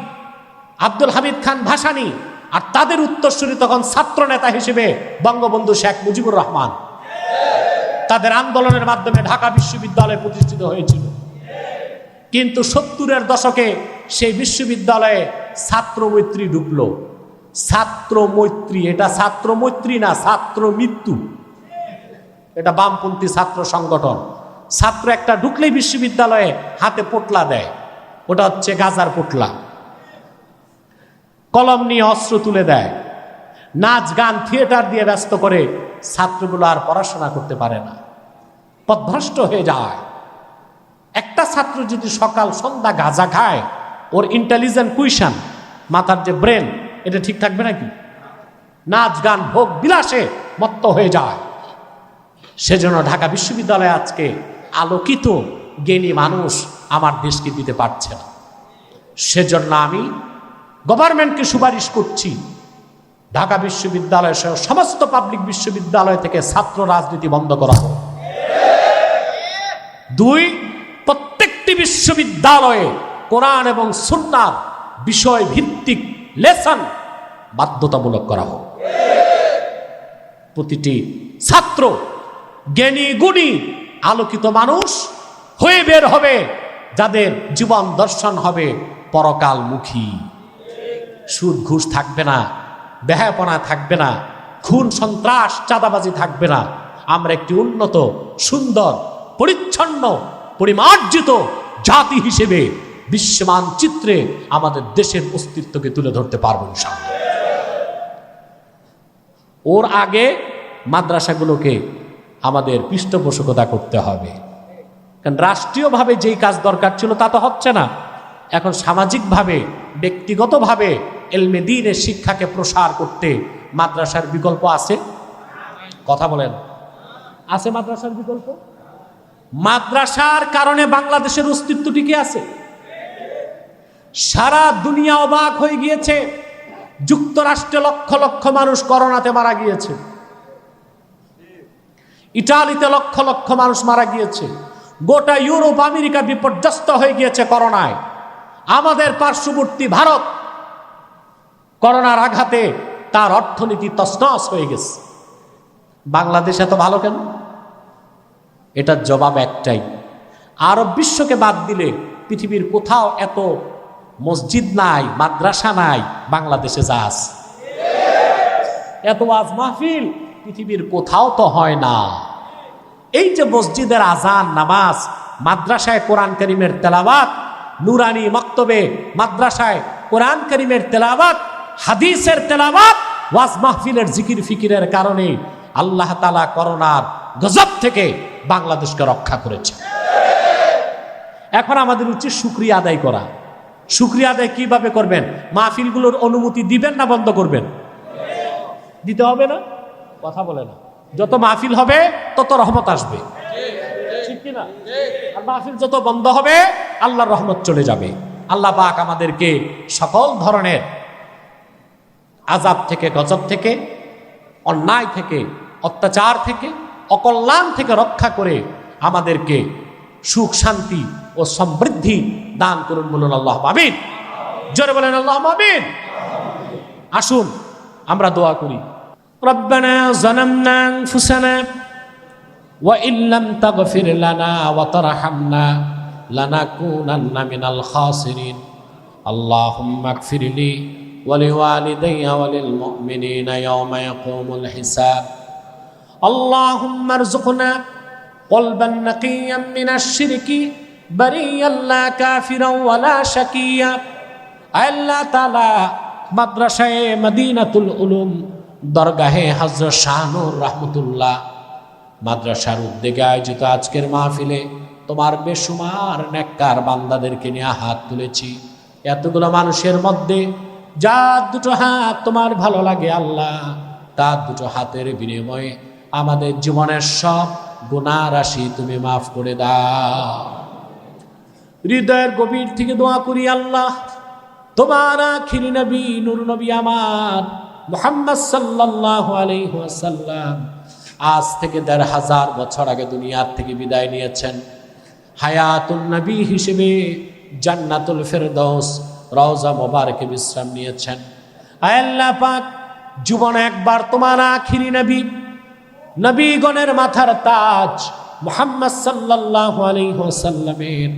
আব্দুল হামিদ খান ভাসানী, আর তাদের উত্তরসূরি তখন ছাত্র নেতা হিসেবে বঙ্গবন্ধু শেখ মুজিবুর রহমান। তাদের আন্দোলনের মাধ্যমে ঢাকা বিশ্ববিদ্যালয় প্রতিষ্ঠিত হয়েছিল। কিন্তু 70-এর দশকে সেই বিশ্ববিদ্যালয়ে ছাত্র মৈত্রী ঢুকলো। ছাত্র মৈত্রী, এটা ছাত্র মৈত্রী না, ছাত্র মৃত্যু। এটা বামপন্থী ছাত্র সংগঠন। ছাত্র একটা ঢুকলেই বিশ্ববিদ্যালয়ে হাতে পোটলা দেয়, ওটা হচ্ছে গাজার পোটলা। কলম নিয়ে অস্ত্র তুলে দেয়, নাচ গান থিয়েটার দিয়ে ব্যস্ত করে। ছাত্রগুলো আর পড়াশোনা করতে পারে না, পথভ্রষ্ট হয়ে যায়। একটা ছাত্র যদি সকাল সন্ধ্যা গাঁজা খায়, ওর ইন্টেলিজেন্ট কুইশন, মাথার যে ব্রেন, এটা ঠিক থাকবে নাকি? নাচ গান ভোগ বিলাসে মত্ত হয়ে যায়। সেজন্য ঢাকা বিশ্ববিদ্যালয় আজকে আলোকিত জ্ঞানী মানুষ আমার দেশকে দিতে পারছে না। সেজন্য আমি গভর্নমেন্টকে সুপারিশ করছি, ঢাকা বিশ্ববিদ্যালয় সহ সমস্ত পাবলিক বিশ্ববিদ্যালয় থেকে ছাত্র রাজনীতি বন্ধ করা হোক। 2, প্রত্যেকটি বিশ্ববিদ্যালয়ে কোরআন এবং সুন্নাহর বিষয় ভিত্তিক লেসন বাধ্যতামূলক করা হোক। প্রতিটি ছাত্র জ্ঞানী গুণী আলোকিত মানুষ হয়ে বের হবে, যাদের জীবন দর্শন হবে পরকালমুখী। সুদ ঘুষ থাকবে না, বেহায়াপনা থাকবে না, খুন সন্ত্রাস চাঁদাবাজি থাকবে না। আমরা একটি উন্নত, সুন্দর, পরিচ্ছন্ন, পরিমার্জিত জাতি হিসেবে বিশ্বমান চিত্রে আমাদের দেশের অস্তিত্বকে তুলে ধরতে পারবো ইনশাআল্লাহ। ওর আগে মাদ্রাসাগুলোকে আমাদের পৃষ্ঠপোষকতা করতে হবে, কারণ রাষ্ট্রীয়ভাবে যেই কাজ দরকার ছিল তা তো হচ্ছে না। এখন সামাজিকভাবে ব্যক্তিগতভাবে ইলমে দ্বীনের শিক্ষাকে প্রসার করতে মাদ্রাসার বিকল্প আছে? কথা বলেন, আছে মাদ্রাসার বিকল্প? মাদ্রাসার কারণে বাংলাদেশের অস্তিত্ব টিকে আছে। সারা দুনিয়া অবাক হয়ে গিয়েছে। যুক্তরাষ্ট্রে লক্ষ লক্ষ মানুষ করোনাতে মারা গিয়েছে, ইটালিতে লক্ষ লক্ষ মানুষ মারা গিয়েছে, গোটা ইউরোপ আমেরিকা বিপর্যস্ত হয়ে গিয়েছে করোনায়। আমাদের পার্শ্ববর্তী ভারত করোনার আঘাতে তার অর্থনীতি তছনছ হয়ে গেছে। বাংলাদেশ এত ভালো কেন? এটার জবাব একটাই, আরব বিশ্বকে বাদ দিলে পৃথিবীর কোথাও এত মসজিদ নাই, মাদ্রাসা নাই, বাংলাদেশে যা আছে। এত ওয়াজ মাহফিল পৃথিবীর কোথাও তো হয় না। এই যে মসজিদের আজান, নামাজ, মাদ্রাসায় কোরআন কারীমের তেলাওয়াত, নুরানি মক্তবে মাদ্রাসায় কোরআন কারীমের তেলাওয়াত, হাদিসের তেলাওয়াত, ওয়াজ মাহফিলের জিকির ফিকিরের কারণে আল্লাহ তাআলা করোনার গজব থেকে বাংলাদেশকে রক্ষা করেছে। এখন আমাদের উচিত শুকরিয়া আদায় করা। শুকরিয়া আদায় কিভাবে করবেন? মাহফিলগুলোর অনুমতি দিবেন না বন্ধ করবেন? দিতে হবে না? কথা বলে না। যত মাহফিল হবে তত রহমত আসবে, ঠিক কিনা? আর মাহফিল যত বন্ধ হবে আল্লাহর রহমত চলে যাবে। আল্লাহ পাক আমাদেরকে সকল ধরনের আযাব থেকে, গজব থেকে, অন্যায় থেকে, অত্যাচার থেকে, অকল্যাণ থেকে রক্ষা করে আমাদেরকে সুখ, শান্তি ও সমৃদ্ধি দান করুন। বলুন আল্লাহ আমিন। জোরে বলেন আল্লাহ আমিন। আসুন আমরা দোয়া করি। রব্বানা যালামনা আনফুসানা ওয়া ইল্লাম তাগফির লানা ওয়া তারহামনা লানাকুনান্না মিনাল খাসিরিন। আল্লাহুম্মা ইগফিরলি ওয়া লিওয়ালিদাইয়া ওয়া লিল মুমিনিনা ইয়াওমা ইয়াকুমুল হিসাব। আল্লাহুম্মা আরযুকনা কলবান নাকিয়াম মিনাশ শিরকি বারিয়ান লা কাফিরান ওয়া লা শাকিয়া। আল্লাহ তাআলা মাদ্রাসায়ে মদিনাতুল উলুম দরগাহে হযরত শাহনূর রাহমাতুল্লাহ মাদ্রাসার উদ্যোগে আয়োজিত আজকের মাহফিলে তোমার বেশুমার নেককার বান্দাদেরকে নিয়ে হাত তুলেছি। এতগুলো মানুষের মধ্যে যার দুটো হাত তোমার ভালো লাগে আল্লাহ, তার দুটো হাতের বিনিময়ে আমাদের জীবনের সব গুনাহ রাশি তুমি মাফ করে দাও। হৃদয়ের গভীর থেকে দোয়া করি আল্লাহ, তোমার আখিরি নবী নূর নবী আমার মুহাম্মদ সাল্লাল্লাহু আলাইহি ওয়াসাল্লাম আজ থেকে ১৫০০ বছর আগে দুনিয়ার থেকে বিদায় নিয়েছেন। হায়াতুন নবী হিসেবে জান্নাতুল ফেরদৌস রওজা মোবারকে বিশ্রাম নিয়েছেন। আল্লাহ পাক জীবনে একবার তোমার আখিরি নবী, নবীগণের মাথার তাজ মুহাম্মদ সাল্লাল্লাহু আলাইহি ওয়াসাল্লামের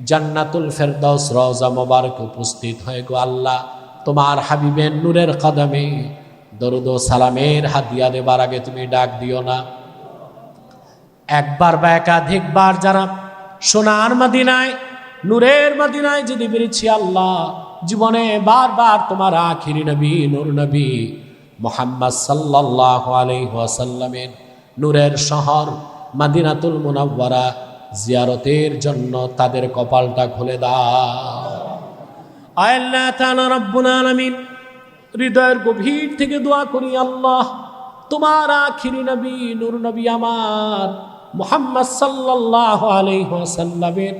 জান্নাতুল ফেরদৌস রওজা মোবারক উপস্থিত হয়ে গো আল্লাহ তোমার হাবিবের নূরের কদমে দরুদ ও সালামের হাদিয়া দেবার আগে তুমি ডাক দিও না। একবার বা একাধিকবার যারা সোনার মদিনায়, নূরের মদিনায় যদি বেরিয়েছি আল্লাহ, জীবনে বারবার তোমার আখিরি নবী নূর নবী মুহাম্মদ সাল্লাল্লাহু আলাইহি ওয়াসাল্লামের নূরের শহর মদিনাতুল মুনাওয়ারা জিয়ারতের জন্য তাদের কপালটা খুলে দাও। আল্লাহ তাআলা রব্বুল আলামিন হৃদয়ের গভীর থেকে দোয়া করি আল্লাহ তোমার আখিরি নবী নূর নবী আমার মুহাম্মদ সাল্লাল্লাহু আলাইহি ওয়াসাল্লামের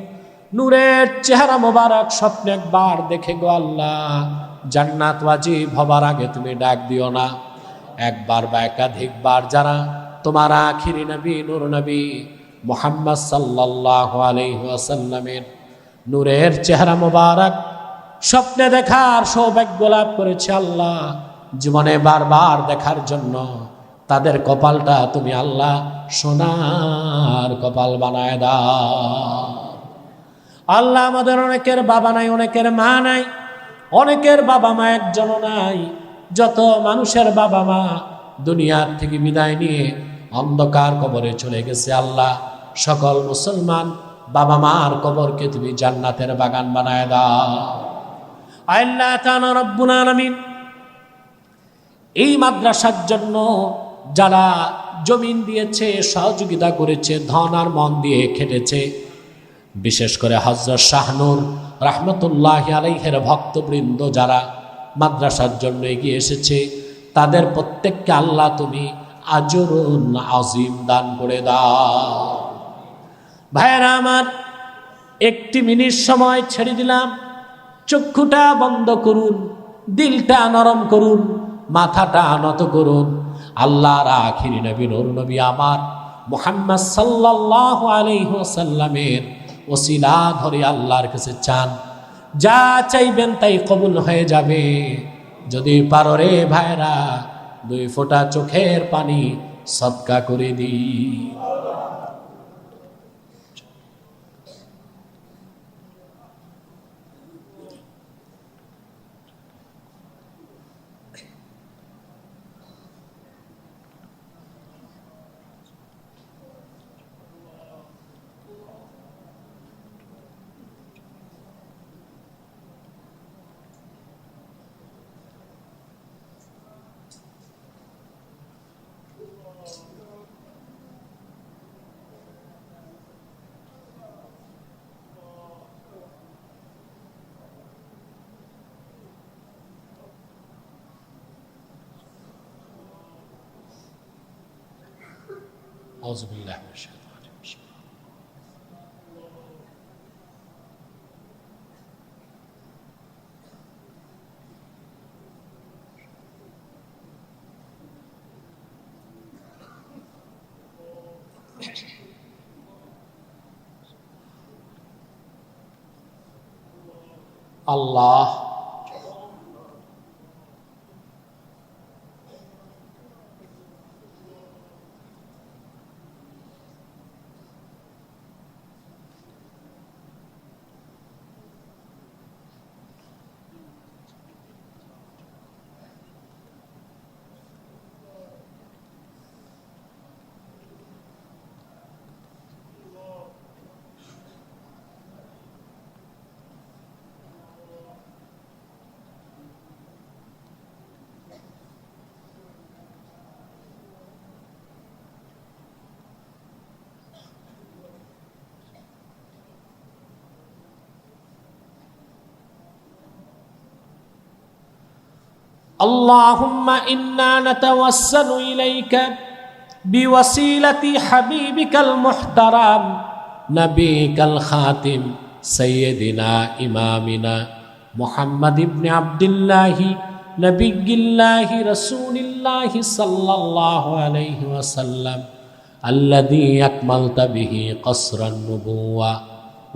নূরের চেহারা মোবারক স্বপ্নে একবার দেখে গো আল্লাহ জান্নাত ওয়াজিব হবার আগে তুমি ডাক দিও না। একবার বা একাধিকবার যারা তোমার আখিরি নবী নূর নবী মুহাম্মদ সাল্লাল্লাহু আলাইহি ওয়াসাল্লামের নূরের চেহারা মোবারক স্বপ্নে দেখার সৌভাগ্য লাভ করেছে আল্লাহ, জীবনে বারবার দেখার জন্য তাদের কপালটা তুমি আল্লাহ সোনার কপাল বানায় দাও। আল্লাহ আমাদের অনেকের বাবা নাই, অনেকের মা নাই, অনেকের বাবা মা একজনও নাই। যত মানুষের বাবা মা দুনিয়ার থেকে বিদায় নিয়ে অন্ধকার কবরে চলে গেছে আল্লাহ, সকল মুসলমান বাবা মার কবরকে তুমি জান্নাতের বাগান বানায় দাও। আল্লাহ তাআলা রব্বুল আলামিন এই মাদ্রাসার জন্য যারা জমিন দিয়েছে, সহযোগিতা করেছে, ধন আর মন দিয়ে খেটেছে, বিশেষ করে হযরত শাহনূর রাহমাতুল্লাহি আলাইহির ভক্তবৃন্দ যারা মাদ্রাসার জন্য এগিয়ে এসেছে, তাদের প্রত্যেককে আল্লাহ তুমি আজরুন আজিম দান করে দাও। ভাইরা আমার, একটি মিনিট সময় ছেড়ে দিলাম। চক্ষুটা বন্ধ করুন, দিলটা নরম করুন, মাথাটা নত করুন। আল্লাহর আখিরি নবী নূর নবী আমার মুহাম্মদ সাল্লাল্লাহু আলাইহি ওয়াসাল্লামের ওসিলা ধরে আল্লাহর কাছে চান, যা চাইবেন তাই কবুল হয়ে যাবে। যদি পারো রে ভাইরা, 2 ফোঁটা চোখের পানি সদকা করে দিই। আউযু বিল্লাহি মিনাশ শাইতানির রাজিম। আল্লাহ اللهم إنا نتوسل إليك بوسيلة حبيبك المحترم نبيك الخاتم سيدنا إمامنا محمد بن عبد الله نبي الله رسول الله صلى الله عليه وسلم الذي أكملت به قصر النبوة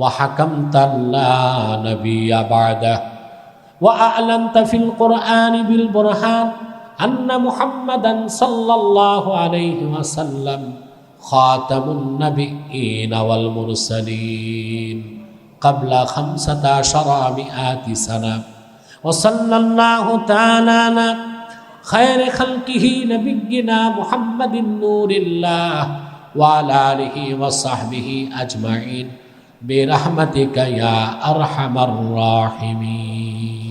وحكمت لا نبي بعده وأعلنت في القرآن بالبرهان أن محمدا صلى الله عليه وسلم خاتم النبيين والمرسلين قبل 1500 سنة وصلى الله تعالى على خير خلقه نبينا محمد نور الله وعلى آله وصحبه أجمعين برحمتك يا أرحم الراحمين